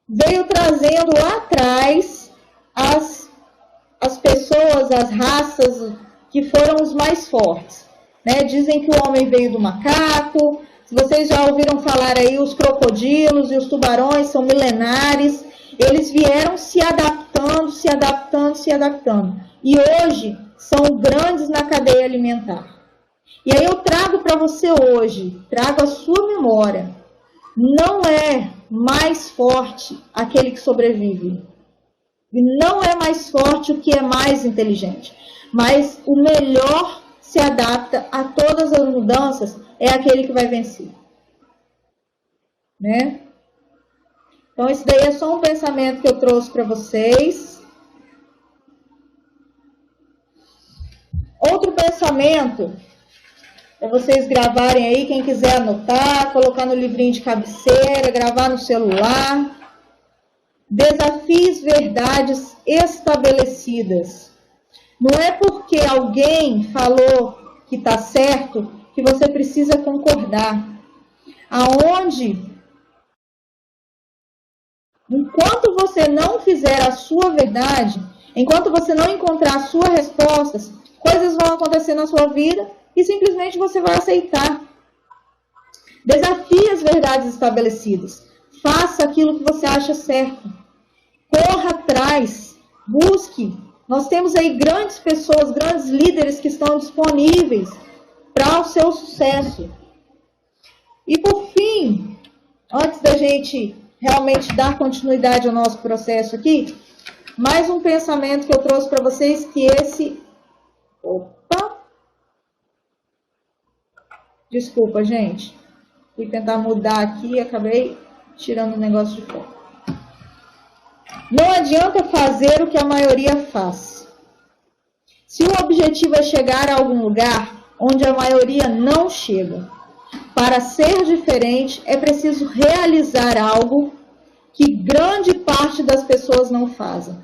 veio trazendo lá atrás as pessoas, as raças que foram os mais fortes. Né? Dizem que o homem veio do macaco. Se vocês já ouviram falar aí, os crocodilos e os tubarões são milenares. Eles vieram se adaptando, se adaptando, se adaptando. E hoje são grandes na cadeia alimentar. E aí eu trago para você hoje, trago a sua memória. Não é mais forte aquele que sobrevive. E não é mais forte o que é mais inteligente. Mas o melhor se adapta a todas as mudanças é aquele que vai vencer. Né? Então, esse daí é só um pensamento que eu trouxe para vocês. Outro pensamento é vocês gravarem aí, quem quiser anotar, colocar no livrinho de cabeceira, gravar no celular. Desafies verdades estabelecidas. Não é porque alguém falou que está certo que você precisa concordar. Enquanto você não fizer a sua verdade, enquanto você não encontrar as suas respostas, coisas vão acontecer na sua vida e simplesmente você vai aceitar. Desafie as verdades estabelecidas. Faça aquilo que você acha certo. Corra atrás. Busque. Nós temos aí grandes pessoas, grandes líderes que estão disponíveis para o seu sucesso. E por fim, antes da gente realmente dar continuidade ao nosso processo aqui, mais um pensamento que eu trouxe para vocês, que esse... Desculpa, gente. Fui tentar mudar aqui e acabei tirando o negócio de fora. Não adianta fazer o que a maioria faz. Se o objetivo é chegar a algum lugar onde a maioria não chega, para ser diferente é preciso realizar algo que grande parte das pessoas não fazem.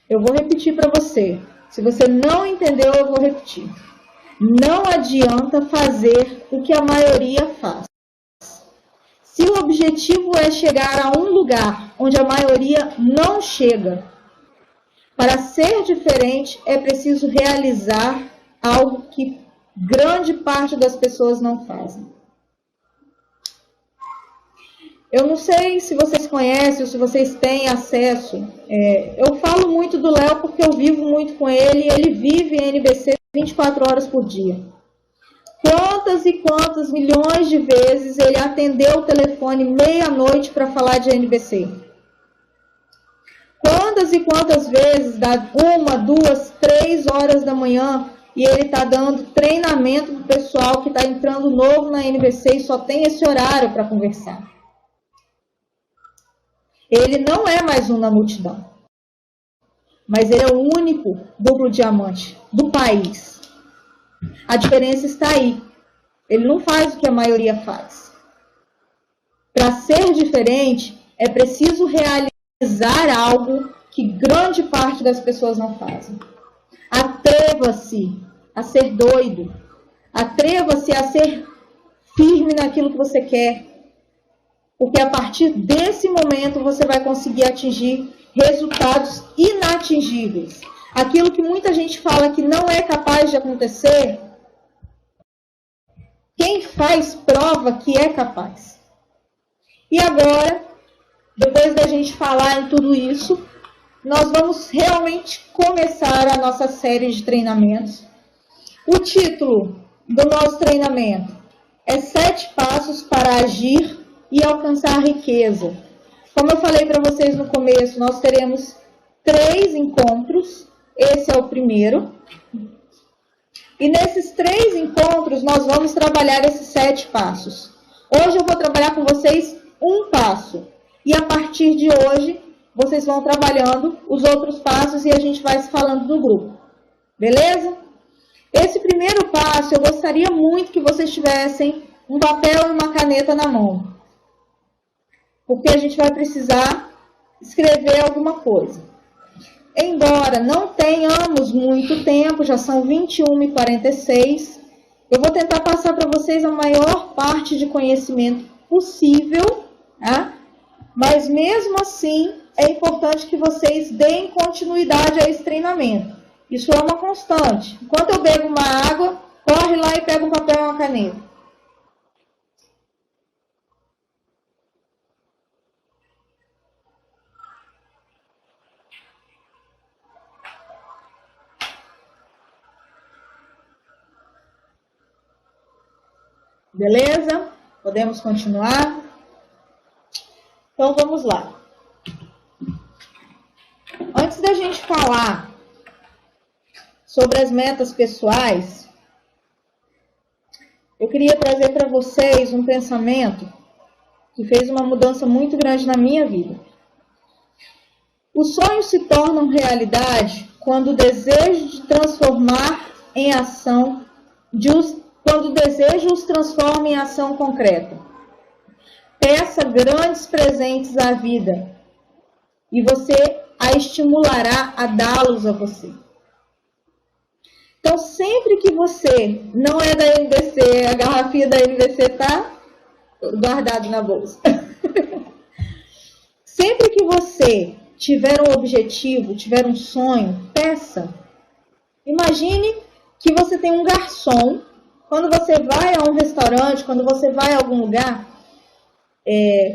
Eu vou repetir para você. Se você não entendeu, eu vou repetir. Não adianta fazer o que a maioria faz. Se o objetivo é chegar a um lugar onde a maioria não chega, para ser diferente é preciso realizar algo que grande parte das pessoas não fazem. Eu não sei se vocês conhecem ou se vocês têm acesso. Eu falo muito do Léo porque eu vivo muito com ele. Ele vive em NBC 24 horas por dia. Quantas e quantas milhões de vezes ele atendeu o telefone meia-noite para falar de NBC? Quantas e quantas vezes dá 1, 2, 3 horas da manhã e ele está dando treinamento para o pessoal que está entrando novo na NBC e só tem esse horário para conversar? Ele não é mais um na multidão, mas ele é o único duplo diamante do país. A diferença está aí. Ele não faz o que a maioria faz. Para ser diferente, é preciso realizar algo que grande parte das pessoas não fazem. Atreva-se a ser doido. Atreva-se a ser firme naquilo que você quer. Porque a partir desse momento você vai conseguir atingir resultados inatingíveis. Aquilo que muita gente fala que não é capaz de acontecer, quem faz prova que é capaz. E agora, depois da gente falar em tudo isso, nós vamos realmente começar a nossa série de treinamentos. O título do nosso treinamento é 7 passos para agir e alcançar riqueza. Como eu falei para vocês no começo, nós teremos 3 encontros. Esse é o primeiro. E nesses 3 encontros, nós vamos trabalhar esses 7 passos. Hoje eu vou trabalhar com vocês um passo. E a partir de hoje, vocês vão trabalhando os outros passos e a gente vai se falando no grupo. Beleza? Esse primeiro passo, eu gostaria muito que vocês tivessem um papel e uma caneta na mão. Porque a gente vai precisar escrever alguma coisa. Embora não tenhamos muito tempo, já são 21h46, eu vou tentar passar para vocês a maior parte de conhecimento possível, tá? Mas mesmo assim, é importante que vocês deem continuidade a esse treinamento. Isso é uma constante. Enquanto eu bebo uma água, corre lá e pega um papel e uma caneta. Beleza? Podemos continuar? Então, vamos lá. Antes da gente falar sobre as metas pessoais, eu queria trazer para vocês um pensamento que fez uma mudança muito grande na minha vida. Os sonhos se tornam realidade quando o desejo de transformar em ação, quando o desejo os transforma em ação concreta. Peça grandes presentes à vida e você a estimulará a dá-los a você. Então, sempre que você não é da NBC, a garrafinha da NBC está guardada na bolsa. Sempre que você tiver um objetivo, tiver um sonho, peça. Imagine que você tem um garçom. Quando você vai a um restaurante, quando você vai a algum lugar,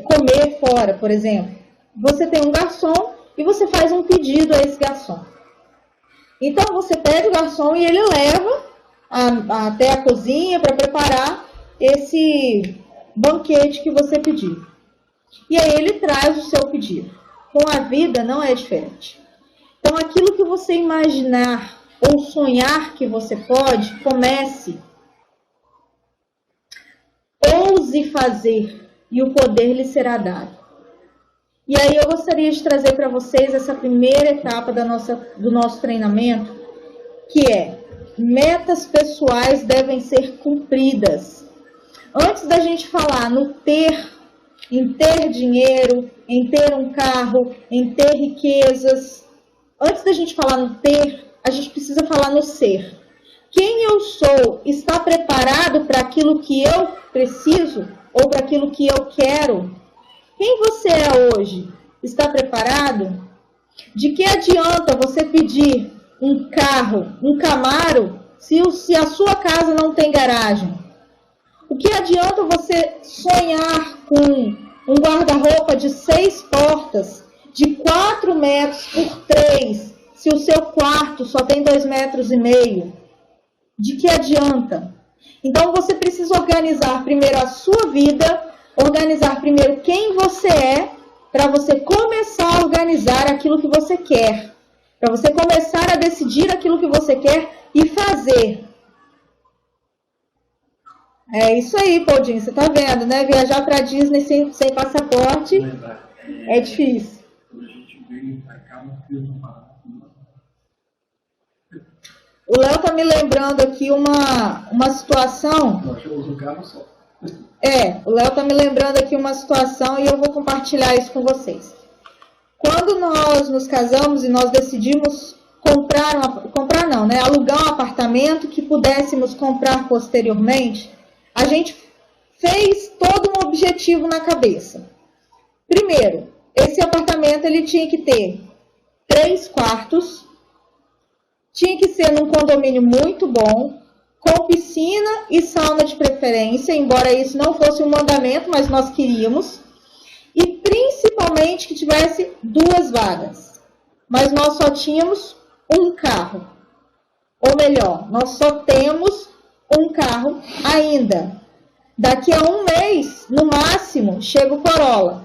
comer fora, por exemplo, você tem um garçom e você faz um pedido a esse garçom. Então, você pede o garçom e ele leva até a cozinha para preparar esse banquete que você pediu. E aí ele traz o seu pedido. Com a vida não é diferente. Então, aquilo que você imaginar ou sonhar que você pode, comece. Ouse fazer e o poder lhe será dado. E aí eu gostaria de trazer para vocês essa primeira etapa do nosso treinamento, que é: metas pessoais devem ser cumpridas. Antes da gente falar em ter dinheiro, em ter um carro, em ter riquezas, antes da gente falar no ter, a gente precisa falar no ser. Quem eu sou está preparado para aquilo que eu preciso ou para aquilo que eu quero? Quem você é hoje? Está preparado? De que adianta você pedir um carro, um Camaro, se a sua casa não tem garagem? O que adianta você sonhar com um guarda-roupa de 6 portas, de 4 metros por 3, se o seu quarto só tem 2,5 metros? De que adianta? Então você precisa organizar primeiro a sua vida, organizar primeiro quem você é, para você começar a organizar aquilo que você quer. Para você começar a decidir aquilo que você quer e fazer. É isso aí, Paulinho, você tá vendo, né? Viajar para Disney sem passaporte é difícil. O Léo tá me lembrando aqui uma situação. O Léo tá me lembrando aqui uma situação e eu vou compartilhar isso com vocês. Quando nós nos casamos e nós decidimos alugar um apartamento que pudéssemos comprar posteriormente, a gente fez todo um objetivo na cabeça. Primeiro, esse apartamento ele tinha que ter 3 quartos, tinha que ser num condomínio muito bom, com piscina e sauna de preferência, embora isso não fosse um mandamento, mas nós queríamos. E principalmente que tivesse 2 vagas. Mas nós só tínhamos um carro. Ou melhor, nós só temos um carro ainda. Daqui a 1 mês, no máximo, chega o Corolla.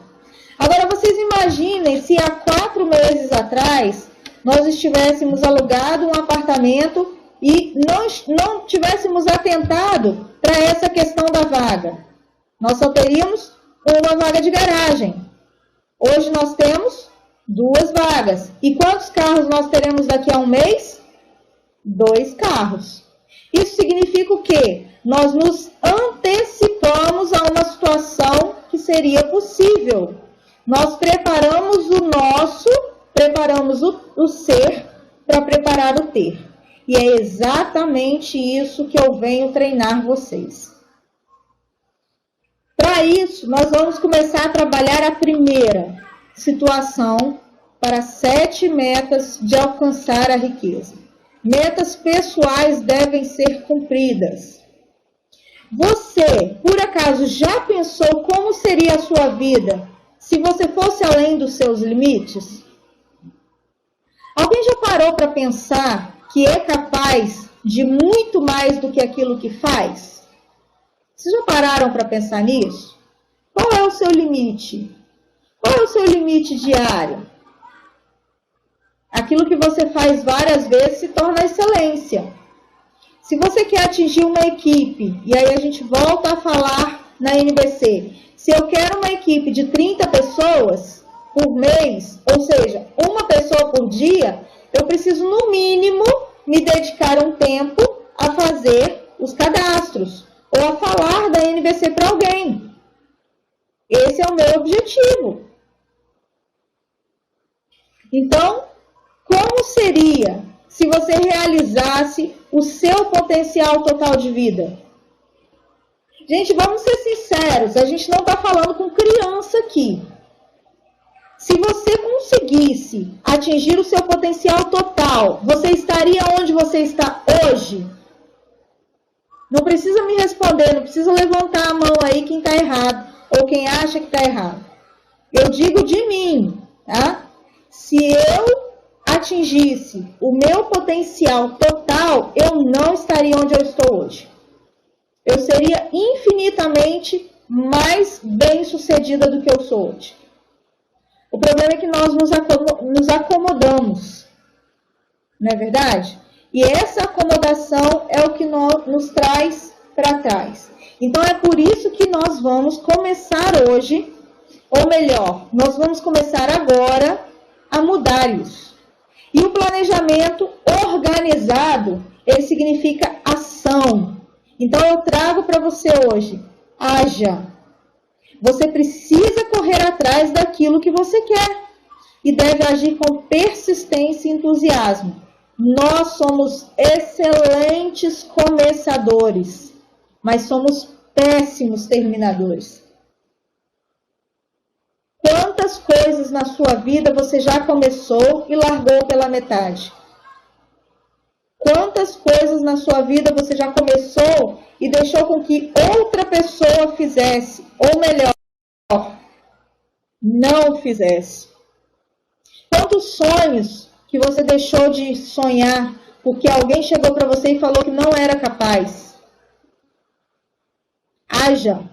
Agora vocês imaginem se há 4 meses atrás nós estivéssemos alugado um apartamento e não tivéssemos atentado para essa questão da vaga. Nós só teríamos uma vaga de garagem. Hoje nós temos 2 vagas. E quantos carros nós teremos daqui a 1 mês? 2 carros. Isso significa o quê? Nós nos antecipamos a uma situação que seria possível. Nós preparamos o ser para preparar o ter. E é exatamente isso que eu venho treinar vocês. Para isso, nós vamos começar a trabalhar a primeira situação para 7 metas de alcançar a riqueza. Metas pessoais devem ser cumpridas. Você, por acaso, já pensou como seria a sua vida se você fosse além dos seus limites? Alguém já parou para pensar que é capaz de muito mais do que aquilo que faz? Vocês já pararam para pensar nisso? Qual é o seu limite? Qual é o seu limite diário? Aquilo que você faz várias vezes se torna excelência. Se você quer atingir uma equipe, e aí a gente volta a falar na NBC, se eu quero uma equipe de 30 pessoas por mês, ou seja, uma pessoa por dia, eu preciso no mínimo me dedicar um tempo a fazer os cadastros, ou a falar da NBC para alguém. Esse é o meu objetivo. Então, como seria se você realizasse o seu potencial total de vida? Gente, vamos ser sinceros, a gente não está falando com criança aqui. Se você conseguisse atingir o seu potencial total, você estaria onde você está hoje? Não precisa me responder, não precisa levantar a mão aí quem está errado, ou quem acha que está errado. Eu digo de mim, tá? Se eu atingisse o meu potencial total, eu não estaria onde eu estou hoje. Eu seria infinitamente mais bem-sucedida do que eu sou hoje. O problema é que nós nos acomodamos, não é verdade? E essa acomodação é o que nos traz para trás. Então é por isso que nós vamos começar hoje, ou melhor, nós vamos começar agora a mudar isso. E o planejamento organizado, ele significa ação. Então eu trago para você hoje, haja. Você precisa correr atrás daquilo que você quer. E deve agir com persistência e entusiasmo. Nós somos excelentes começadores, mas somos péssimos terminadores. Quantas coisas na sua vida você já começou e largou pela metade? Quantas coisas na sua vida você já começou e deixou com que outra pessoa fizesse, ou melhor, não fizesse? Quantos sonhos que você deixou de sonhar porque alguém chegou para você e falou que não era capaz? Haja.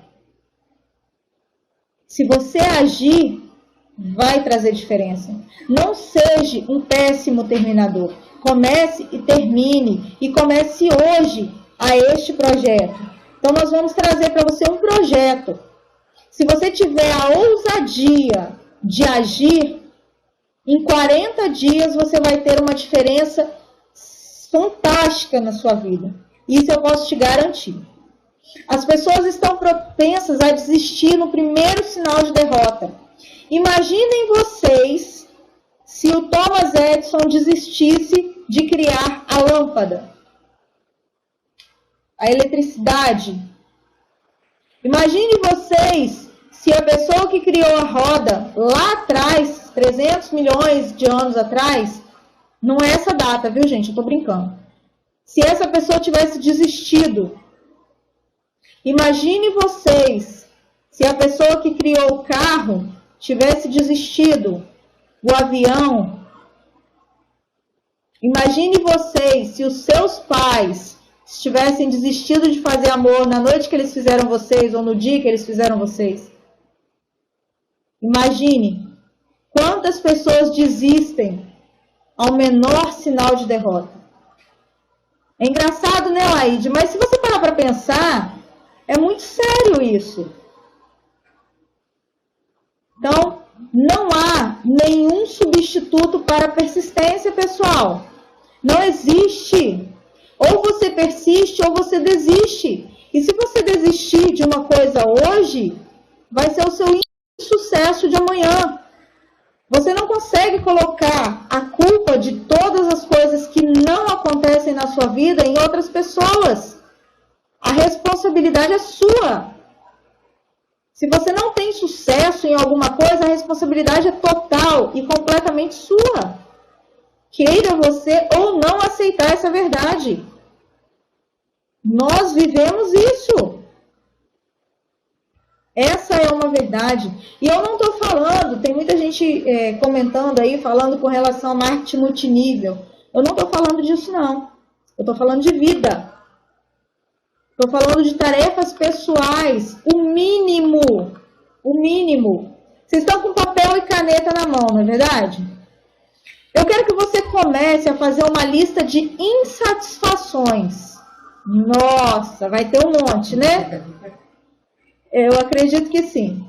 Se você agir, vai trazer diferença. Não seja um péssimo terminador. Comece e termine. E comece hoje a este projeto. Então, nós vamos trazer para você um projeto. Se você tiver a ousadia de agir, em 40 dias você vai ter uma diferença fantástica na sua vida. Isso eu posso te garantir. As pessoas estão propensas a desistir no primeiro sinal de derrota. Imaginem vocês se o Thomas Edison desistisse de criar a lâmpada, a eletricidade. Imagine vocês se a pessoa que criou a roda lá atrás, 300 milhões de anos atrás, não é essa data, viu gente? Eu tô brincando. Se essa pessoa tivesse desistido. Imagine vocês se a pessoa que criou o carro tivesse desistido, o avião. Imagine vocês se os seus pais tivessem desistido de fazer amor na noite que eles fizeram vocês ou no dia que eles fizeram vocês. Imagine quantas pessoas desistem ao menor sinal de derrota. É engraçado, né, Laide? Mas se você parar para pensar, é muito sério isso. Então, não há nenhum substituto para a persistência, pessoal. Não existe. Ou você persiste ou você desiste. E se você desistir de uma coisa hoje, vai ser o seu insucesso de amanhã. Você não consegue colocar a culpa de todas as coisas que não acontecem na sua vida em outras pessoas. A responsabilidade é sua. Se você não tem sucesso em alguma coisa, a responsabilidade é total e completamente sua. Queira você ou não aceitar essa verdade. Nós vivemos isso. Essa é uma verdade. E eu não estou falando, tem muita gente comentando aí, falando com relação ao marketing multinível. Eu não estou falando disso, não. Eu estou falando de vida. Estou falando de tarefas pessoais. O mínimo. O mínimo. Vocês estão com papel e caneta na mão, não é verdade? Eu quero que você comece a fazer uma lista de insatisfações. Nossa, vai ter um monte, né? Eu acredito que sim.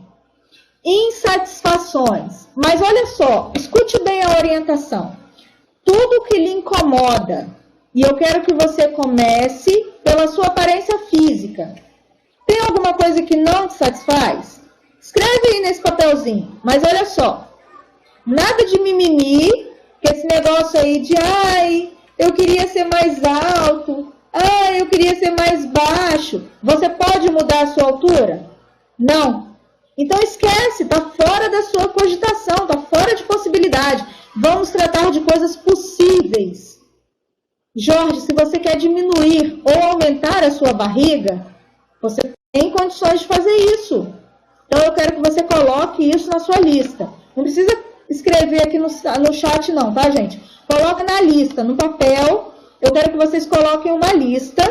Insatisfações. Mas olha só, escute bem a orientação. Tudo que lhe incomoda, e eu quero que você comece pela sua aparência física. Tem alguma coisa que não te satisfaz? Escreve aí nesse papelzinho. Mas olha só, nada de mimimi, que esse negócio aí de, ai, eu queria ser mais alto, ai, eu queria ser mais baixo. Você pode mudar a sua altura? Não. Então esquece, está fora da sua cogitação, está fora de possibilidade. Vamos tratar de coisas possíveis. Jorge, se você quer diminuir ou aumentar a sua barriga, você tem condições de fazer isso. Então eu quero que você coloque isso na sua lista. Não precisa escrever aqui no chat não, tá, gente? Coloca na lista, no papel. Eu quero que vocês coloquem uma lista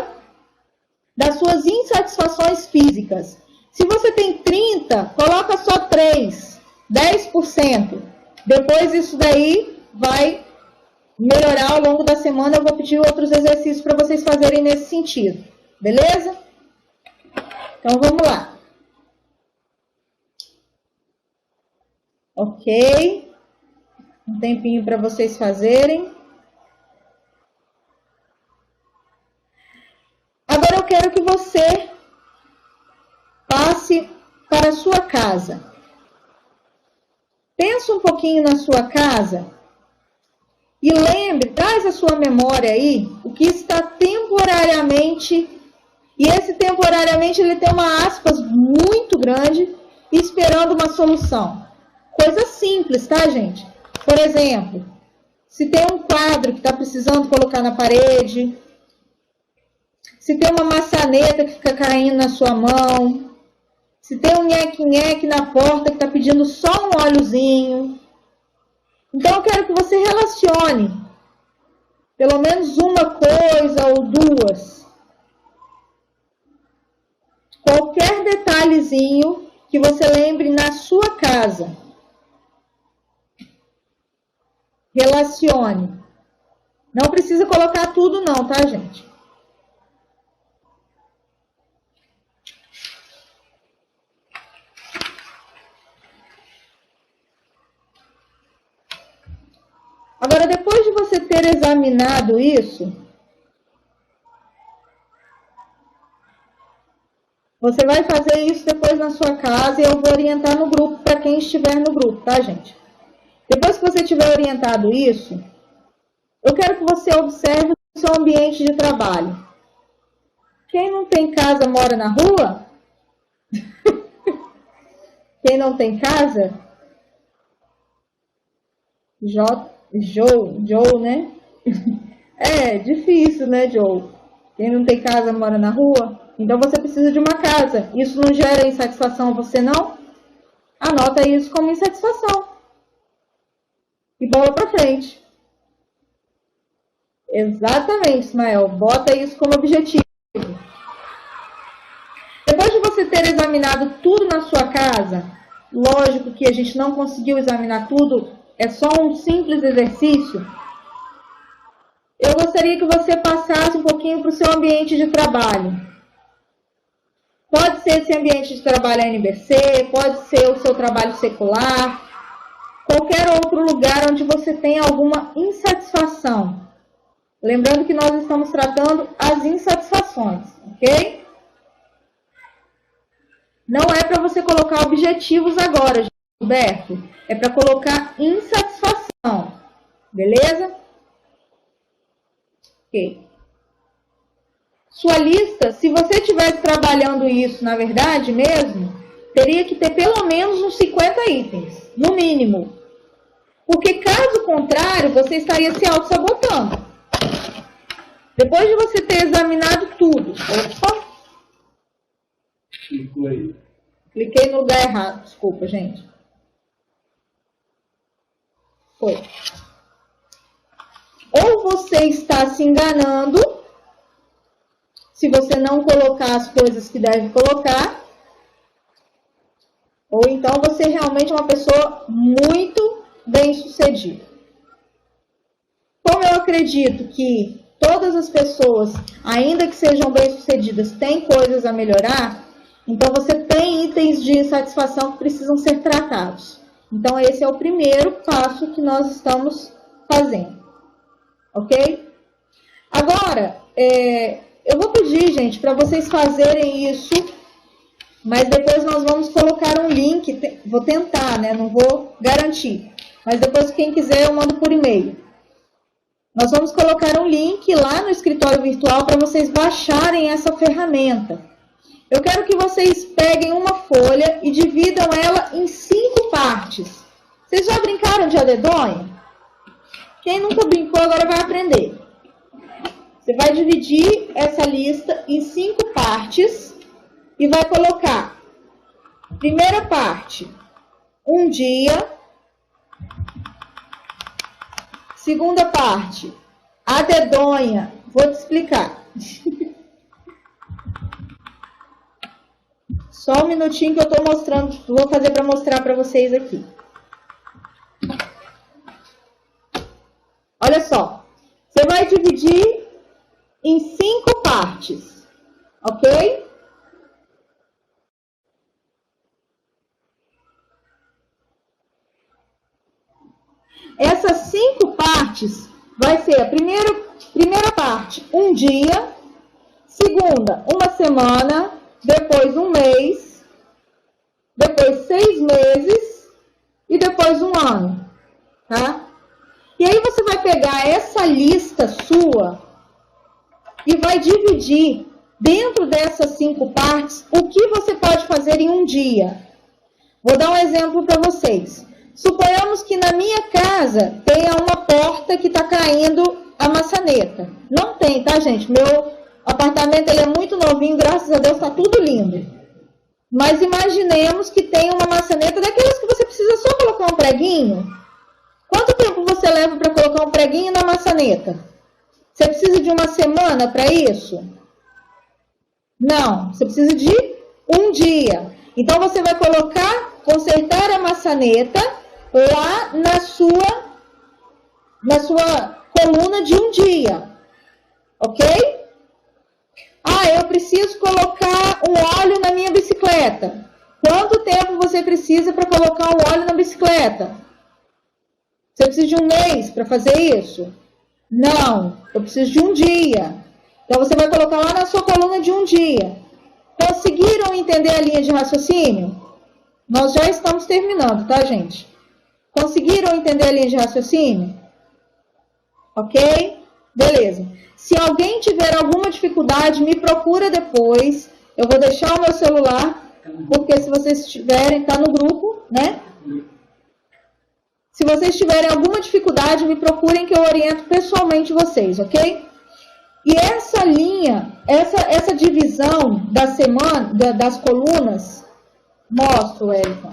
das suas insatisfações físicas. Se você tem 30, coloca só 3, 10%. Depois isso daí vai melhorar ao longo da semana. Eu vou pedir outros exercícios para vocês fazerem nesse sentido. Beleza? Então vamos lá. Ok. Um tempinho para vocês fazerem. Agora eu quero que você passe para a sua casa. Pensa um pouquinho na sua casa e lembre, traz a sua memória aí, o que está temporariamente, e esse temporariamente ele tem uma aspas muito grande, esperando uma solução. Coisa simples, tá, gente? Por exemplo, se tem um quadro que está precisando colocar na parede, se tem uma maçaneta que fica caindo na sua mão, se tem um nheque-nheque na porta que está pedindo só um óleozinho. Então, eu quero que você relacione pelo menos uma coisa ou duas. Qualquer detalhezinho que você lembre na sua casa. Relacione. Não precisa colocar tudo não, tá, gente? Agora, depois de você ter examinado isso, você vai fazer isso depois na sua casa e eu vou orientar no grupo para quem estiver no grupo, tá, gente? Depois que você tiver orientado isso, eu quero que você observe o seu ambiente de trabalho. Quem não tem casa mora na rua? Quem não tem casa? Joe, né? É difícil, né, Joe? Quem não tem casa mora na rua. Então você precisa de uma casa. Isso não gera insatisfação a você, não? Anota isso como insatisfação. E bola pra frente. Exatamente, Ismael. Bota isso como objetivo. Depois de você ter examinado tudo na sua casa, lógico que a gente não conseguiu examinar tudo, é só um simples exercício. Eu gostaria que você passasse um pouquinho para o seu ambiente de trabalho. Pode ser esse ambiente de trabalho NBC, pode ser o seu trabalho secular, qualquer outro lugar onde você tem alguma insatisfação. Lembrando que nós estamos tratando as insatisfações, ok? Não é para você colocar objetivos agora, Gilberto. É para colocar insatisfação, beleza? Ok. Sua lista, se você estivesse trabalhando isso, na verdade mesmo, teria que ter pelo menos uns 50 itens, no mínimo. Porque caso contrário, você estaria se auto-sabotando. Depois de você ter examinado tudo. Opa! Clicou aí. Cliquei no lugar errado. Desculpa, gente. Foi. Ou você está se enganando, se você não colocar as coisas que deve colocar, ou então você realmente é uma pessoa muito bem-sucedida. Como eu acredito que todas as pessoas, ainda que sejam bem-sucedidas, têm coisas a melhorar, então você tem itens de insatisfação que precisam ser tratados. Então esse é o primeiro passo que nós estamos fazendo. Ok? Agora, eu vou pedir, gente, para vocês fazerem isso, mas depois nós vamos colocar um link, vou tentar, né? Não vou garantir, mas depois quem quiser eu mando por e-mail. Nós vamos colocar um link lá no escritório virtual para vocês baixarem essa ferramenta. Eu quero que vocês peguem uma folha e dividam ela em 5 partes. Vocês já brincaram de adedonha? Quem nunca brincou agora vai aprender. Você vai dividir essa lista em 5 partes e vai colocar, primeira parte, um dia. Segunda parte, a dedonha. Vou te explicar. Só um minutinho que eu estou mostrando, vou fazer para mostrar para vocês aqui. Olha só, você vai dividir em 5 partes, ok? Essas 5 partes vai ser a primeira parte, um dia, segunda, uma semana, depois um mês, depois 6 meses e depois um ano, tá? E aí você vai pegar essa lista sua e vai dividir dentro dessas 5 partes o que você pode fazer em um dia. Vou dar um exemplo para vocês. Suponhamos que na minha casa tenha uma porta que está caindo a maçaneta. Não tem, tá, gente? Meu apartamento ele é muito novinho, graças a Deus está tudo lindo. Mas imaginemos que tem uma maçaneta daquelas que você precisa só colocar um preguinho. Quanto tempo você leva para colocar um preguinho na maçaneta? Você precisa de uma semana para isso? Não, você precisa de um dia. Então você vai consertar a maçaneta lá na sua coluna de um dia, ok? Ah, eu preciso colocar um óleo na minha bicicleta. Quanto tempo você precisa para colocar um óleo na bicicleta? Você precisa de um mês para fazer isso? Não, eu preciso de um dia. Então você vai colocar lá na sua coluna de um dia. Conseguiram entender a linha de raciocínio? Nós já estamos terminando, tá, gente? Conseguiram entender a linha de raciocínio? Ok? Beleza. Se alguém tiver alguma dificuldade, me procura depois. Eu vou deixar o meu celular, porque se vocês tiverem, tá no grupo, né? Se vocês tiverem alguma dificuldade, me procurem que eu oriento pessoalmente vocês, ok? E essa linha, essa divisão da semana, das colunas, mostro, Wellington.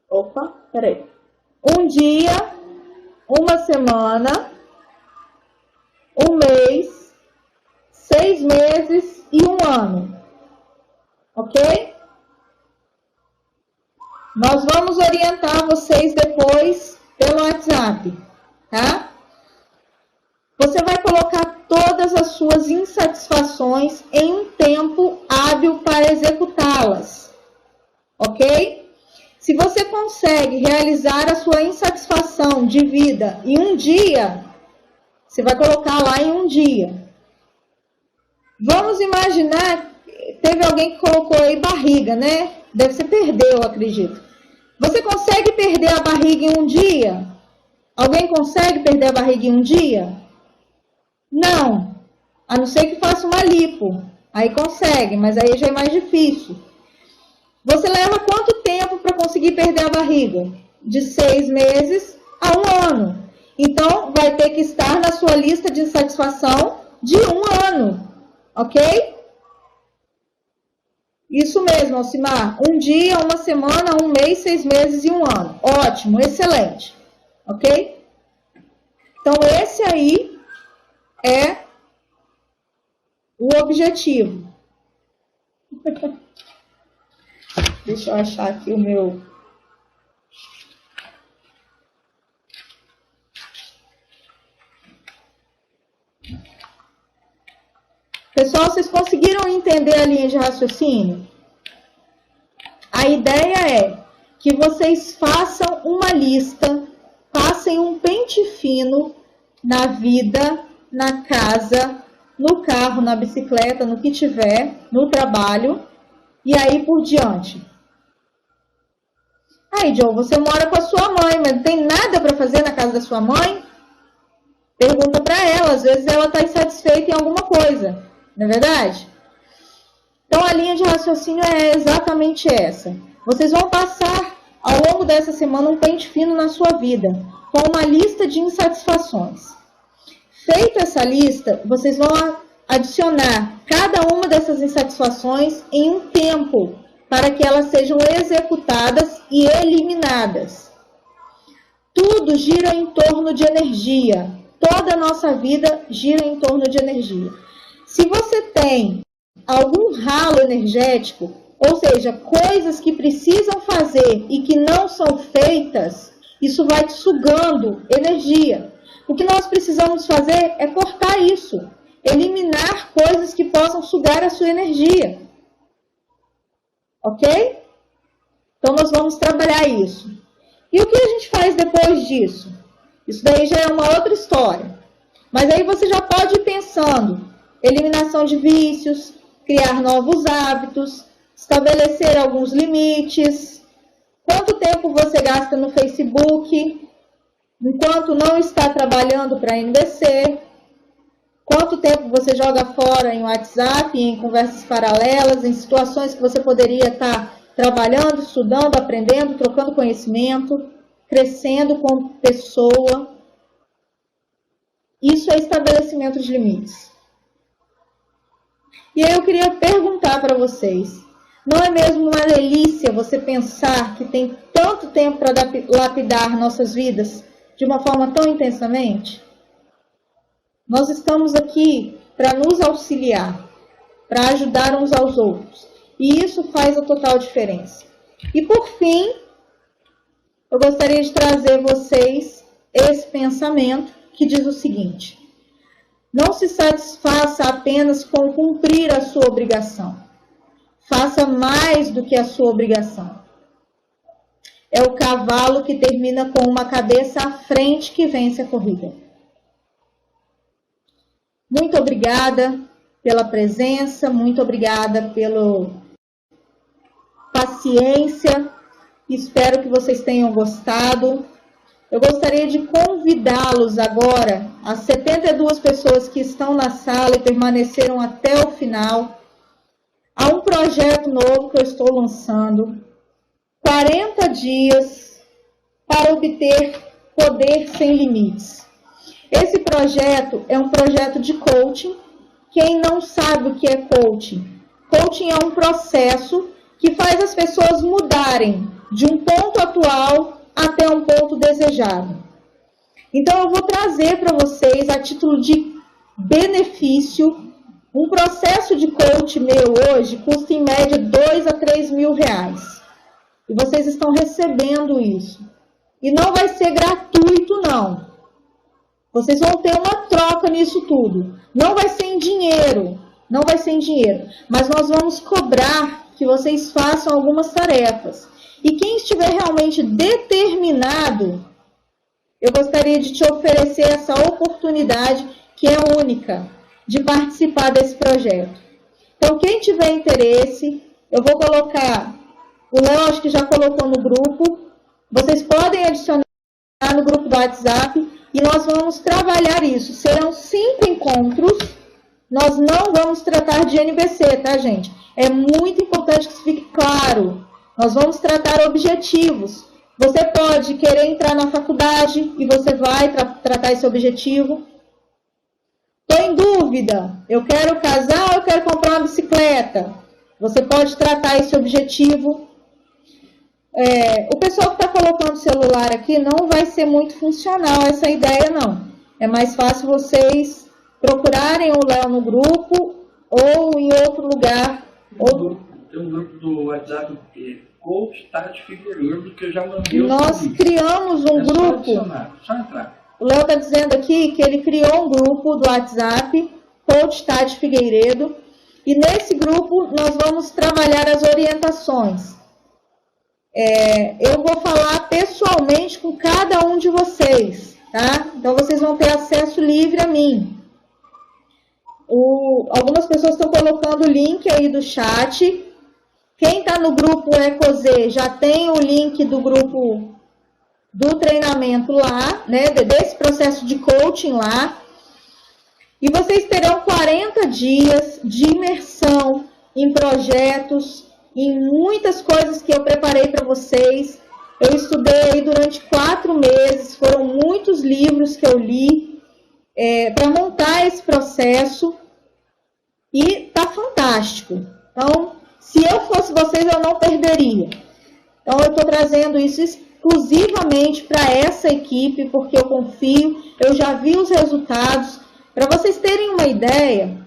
Opa, peraí. Um dia, uma semana, um mês, 6 meses e um ano. Ok? Nós vamos orientar vocês depois pelo WhatsApp, tá? Você vai colocar todas as suas insatisfações em um tempo hábil para executá-las, ok? Se você consegue realizar a sua insatisfação de vida em um dia, você vai colocar lá em um dia. Vamos imaginar, teve alguém que colocou aí barriga, né? Deve ser perdeu, acredito. Você consegue perder a barriga em um dia? Alguém consegue perder a barriga em um dia? Não. A não ser que faça uma lipo. Aí consegue, mas aí já é mais difícil. Você leva quanto tempo para conseguir perder a barriga? De 6 meses a 1 ano. Então, vai ter que estar na sua lista de insatisfação de 1 ano. Ok? Isso mesmo, Alcimar. 1 dia, 1 semana, 1 mês, 6 meses e 1 ano. Ótimo, excelente. Ok? Então, esse aí é o objetivo. Deixa eu achar aqui o meu... Pessoal, vocês conseguiram entender a linha de raciocínio? A ideia é que vocês façam uma lista, passem um pente fino na vida, na casa, no carro, na bicicleta, no que tiver, no trabalho, e aí por diante. Aí, John, você mora com a sua mãe, mas não tem nada para fazer na casa da sua mãe? Pergunta para ela, às vezes ela está insatisfeita em alguma coisa, não é verdade? Então, a linha de raciocínio é exatamente essa. Vocês vão passar, ao longo dessa semana, um pente fino na sua vida, com uma lista de insatisfações. Feita essa lista, vocês vão adicionar cada uma dessas insatisfações em um tempo, para que elas sejam executadas e eliminadas. Tudo gira em torno de energia. Toda a nossa vida gira em torno de energia. Se você tem algum ralo energético, ou seja, coisas que precisam fazer e que não são feitas, isso vai te sugando energia. O que nós precisamos fazer é cortar isso, eliminar coisas que possam sugar a sua energia. Ok? Então, nós vamos trabalhar isso. E o que a gente faz depois disso? Isso daí já é uma outra história. Mas aí você já pode ir pensando. Eliminação de vícios, criar novos hábitos, estabelecer alguns limites. Quanto tempo você gasta no Facebook, enquanto não está trabalhando para a NBC? Quanto tempo você joga fora em WhatsApp, em conversas paralelas, em situações que você poderia estar trabalhando, estudando, aprendendo, trocando conhecimento, crescendo como pessoa? Isso é estabelecimento de limites. E aí eu queria perguntar para vocês, não é mesmo uma delícia você pensar que tem tanto tempo para lapidar nossas vidas de uma forma tão intensamente? Nós estamos aqui para nos auxiliar, para ajudar uns aos outros. E isso faz a total diferença. E por fim, eu gostaria de trazer a vocês esse pensamento que diz o seguinte: não se satisfaça apenas com cumprir a sua obrigação. Faça mais do que a sua obrigação. É o cavalo que termina com uma cabeça à frente que vence a corrida. Muito obrigada pela presença, muito obrigada pela paciência. Espero que vocês tenham gostado. Eu gostaria de convidá-los agora, as 72 pessoas que estão na sala e permaneceram até o final, a um projeto novo que eu estou lançando, 40 dias para obter poder sem limites. Esse projeto é um projeto de coaching. Quem não sabe o que é coaching? Coaching é um processo que faz as pessoas mudarem de um ponto atual até um ponto desejado. Então, eu vou trazer para vocês, a título de benefício, um processo de coaching meu hoje custa em média 2 a 3 mil reais. E vocês estão recebendo isso. E não vai ser gratuito, não. Vocês vão ter uma troca nisso tudo. Não vai ser em dinheiro. Não vai ser em dinheiro. Mas nós vamos cobrar que vocês façam algumas tarefas. E quem estiver realmente determinado, eu gostaria de te oferecer essa oportunidade, que é única, de participar desse projeto. Então, quem tiver interesse, eu vou colocar, o Léo acho que já colocou no grupo, vocês podem adicionar no grupo do WhatsApp e nós vamos trabalhar isso. Serão 5 encontros, nós não vamos tratar de NBC, tá, gente? É muito importante que isso fique claro. Nós vamos tratar objetivos. Você pode querer entrar na faculdade e você vai tratar esse objetivo. Estou em dúvida, eu quero casar ou eu quero comprar uma bicicleta? Você pode tratar esse objetivo. O pessoal que está colocando o celular aqui não vai ser muito funcional essa ideia, não. É mais fácil vocês procurarem o Léo no grupo ou em outro lugar. Tem um grupo do WhatsApp, Coach Tati Figueiredo, que eu já mandei. Nós criamos um grupo. Só entrar. O Léo está dizendo aqui que ele criou um grupo do WhatsApp, Coach Tati Figueiredo, e nesse grupo nós vamos trabalhar as orientações. Eu vou falar pessoalmente com cada um de vocês, tá? Então vocês vão ter acesso livre a mim. Algumas pessoas estão colocando o link aí do chat. Quem está no grupo EcoZ já tem o link do grupo do treinamento lá, né? Desse processo de coaching lá. E vocês terão 40 dias de imersão em projetos, em muitas coisas que eu preparei para vocês. Eu estudei durante 4 meses, foram muitos livros que eu li para montar esse processo e tá fantástico. Então, se eu fosse vocês, eu não perderia. Então, eu estou trazendo isso exclusivamente para essa equipe, porque eu confio, eu já vi os resultados. Para vocês terem uma ideia,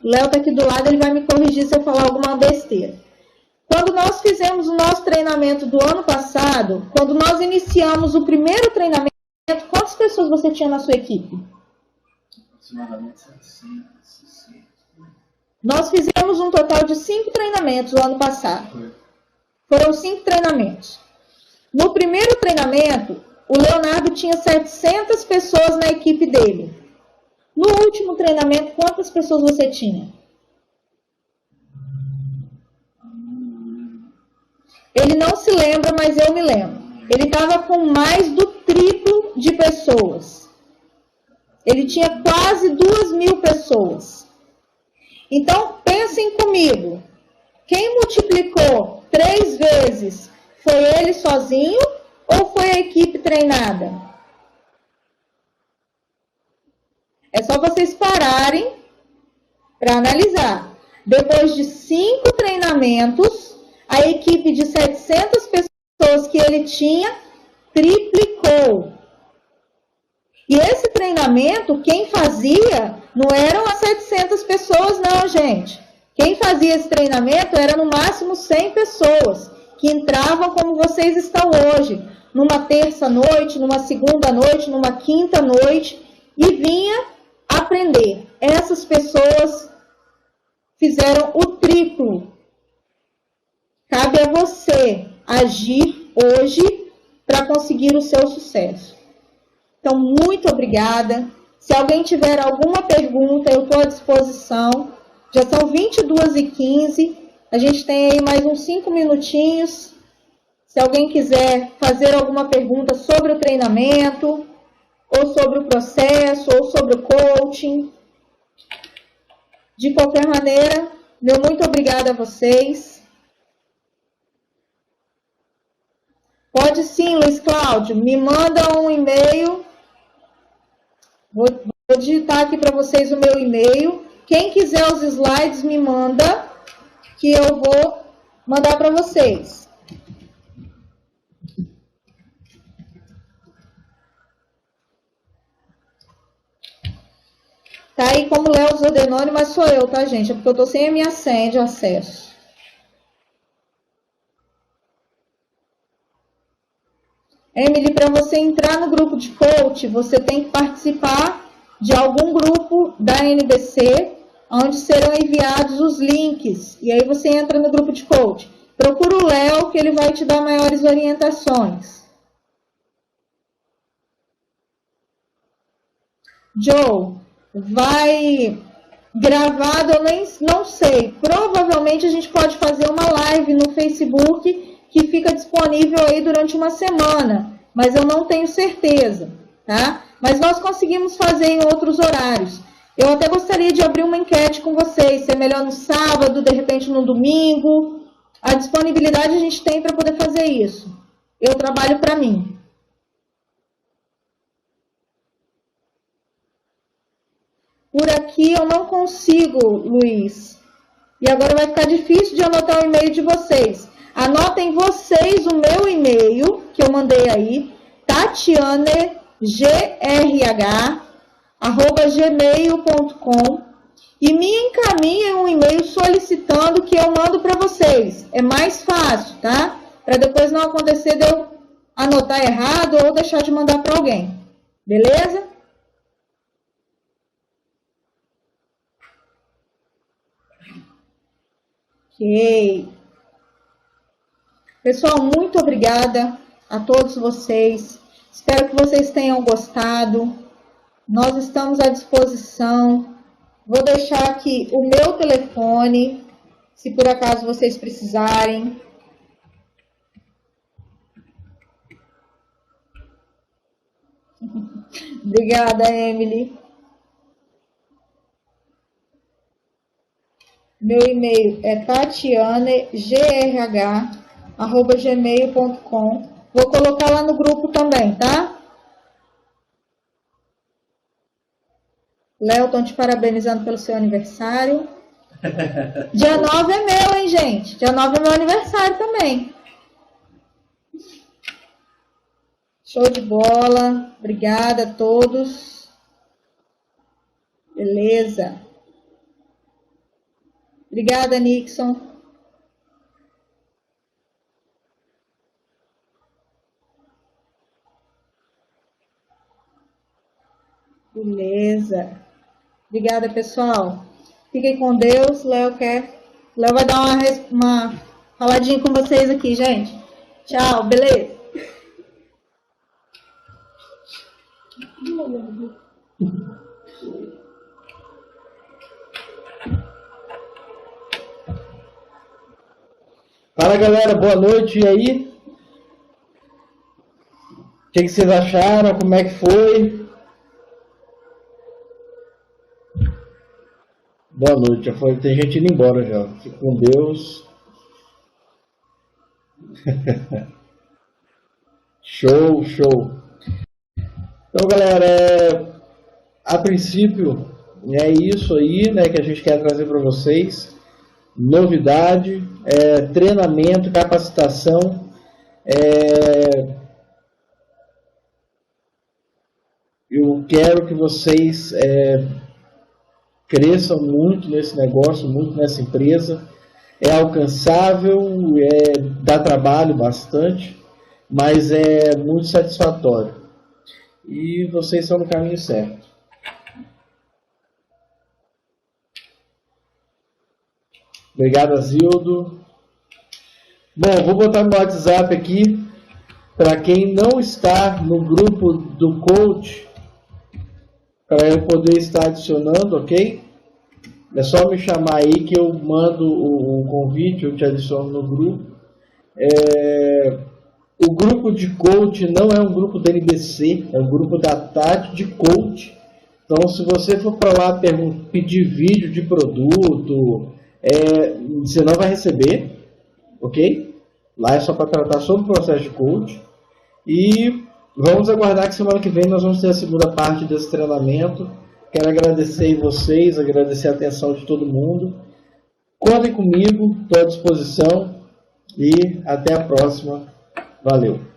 o Léo está aqui do lado, ele vai me corrigir se eu falar alguma besteira. Quando nós fizemos o nosso treinamento do ano passado, quando nós iniciamos o primeiro treinamento, quantas pessoas você tinha na sua equipe? Aproximadamente 700. Nós fizemos um total de 5 treinamentos o ano passado. Foram 5 treinamentos. No primeiro treinamento, o Leonardo tinha 700 pessoas na equipe dele. No último treinamento, quantas pessoas você tinha? Ele não se lembra, mas eu me lembro. Ele estava com mais do triplo de pessoas. Ele tinha quase 2.000 pessoas. Então, pensem comigo. Quem multiplicou 3 vezes, foi ele sozinho ou foi a equipe treinada? É só vocês pararem para analisar. Depois de 5 treinamentos, a equipe de 700 pessoas que ele tinha triplicou. E esse treinamento, quem fazia, não eram as 700 pessoas, não, gente. Quem fazia esse treinamento era no máximo 100 pessoas, que entravam como vocês estão hoje, numa terça-noite, numa segunda-noite, numa quinta-noite, e vinha aprender. Essas pessoas fizeram o triplo. Cabe a você agir hoje para conseguir o seu sucesso. Então, muito obrigada. Se alguém tiver alguma pergunta, eu estou à disposição. Já são 22h15. A gente tem aí mais uns 5 minutinhos. Se alguém quiser fazer alguma pergunta sobre o treinamento, ou sobre o processo, ou sobre o coaching. De qualquer maneira, meu muito obrigada a vocês. Pode sim, Luiz Cláudio. Me manda um e-mail. Vou digitar aqui para vocês o meu e-mail. Quem quiser os slides, me manda, que eu vou mandar para vocês. Tá aí como Léo Zodenoni, mas sou eu, tá, gente? É porque eu tô sem a minha senha de acesso. Emily, para você entrar no grupo de coach, você tem que participar de algum grupo da NBC, onde serão enviados os links. E aí você entra no grupo de coach. procura o Léo, que ele vai te dar maiores orientações. Joe, vai gravado, eu nem não sei. Provavelmente a gente pode fazer uma live no Facebook que fica disponível aí durante uma semana, mas eu não tenho certeza, tá? Mas nós conseguimos fazer em outros horários. Eu até gostaria de abrir uma enquete com vocês, se é melhor no sábado, de repente no domingo. A disponibilidade a gente tem para poder fazer isso. Eu trabalho para mim. Por aqui eu não consigo, Luiz. E agora vai ficar difícil de anotar o e-mail de vocês. Anotem vocês o meu e-mail, que eu mandei aí, tatianegrh@gmail.com, e me encaminhem um e-mail solicitando que eu mando para vocês. É mais fácil, tá? Para depois não acontecer de eu anotar errado ou deixar de mandar para alguém. Beleza? Ok. Pessoal, muito obrigada a todos vocês. Espero que vocês tenham gostado. Nós estamos à disposição. Vou deixar aqui o meu telefone, se por acaso vocês precisarem. Obrigada, Emily. Meu e-mail é tatianegrh@gmail.com. Vou colocar lá no grupo também, tá? Léo, estão te parabenizando pelo seu aniversário. Dia 9 é meu, hein, gente? Dia 9 é meu aniversário também. Show de bola. Obrigada a todos. Beleza. Obrigada, Nixon. Beleza. Obrigada, pessoal. Fiquem com Deus. Léo vai dar uma faladinha com vocês aqui, gente. Tchau, beleza? Fala, galera, boa noite. E aí? O que vocês acharam? Como é que foi? Boa noite. Já foi, tem gente indo embora já. Fique com Deus. Show, show. Então, galera, a princípio é isso aí, né, que a gente quer trazer para vocês. Novidade, treinamento, capacitação. Eu quero que vocês cresçam muito nesse negócio, muito nessa empresa. É alcançável, dá trabalho bastante, mas é muito satisfatório. E vocês estão no caminho certo. Obrigado, Azildo. Bom, vou botar no WhatsApp aqui, para quem não está no grupo do coach, para eu poder estar adicionando, ok? É só me chamar aí que eu mando o convite, eu te adiciono no grupo. O grupo de coach não é um grupo da NBC, é um grupo da Tati de coach. Então, se você for para lá pedir vídeo de produto, você não vai receber, ok? Lá é só para tratar sobre o processo de coach. E vamos aguardar que semana que vem nós vamos ter a segunda parte desse treinamento. Quero agradecer vocês, agradecer a atenção de todo mundo. Contem comigo, estou à disposição e até a próxima. Valeu!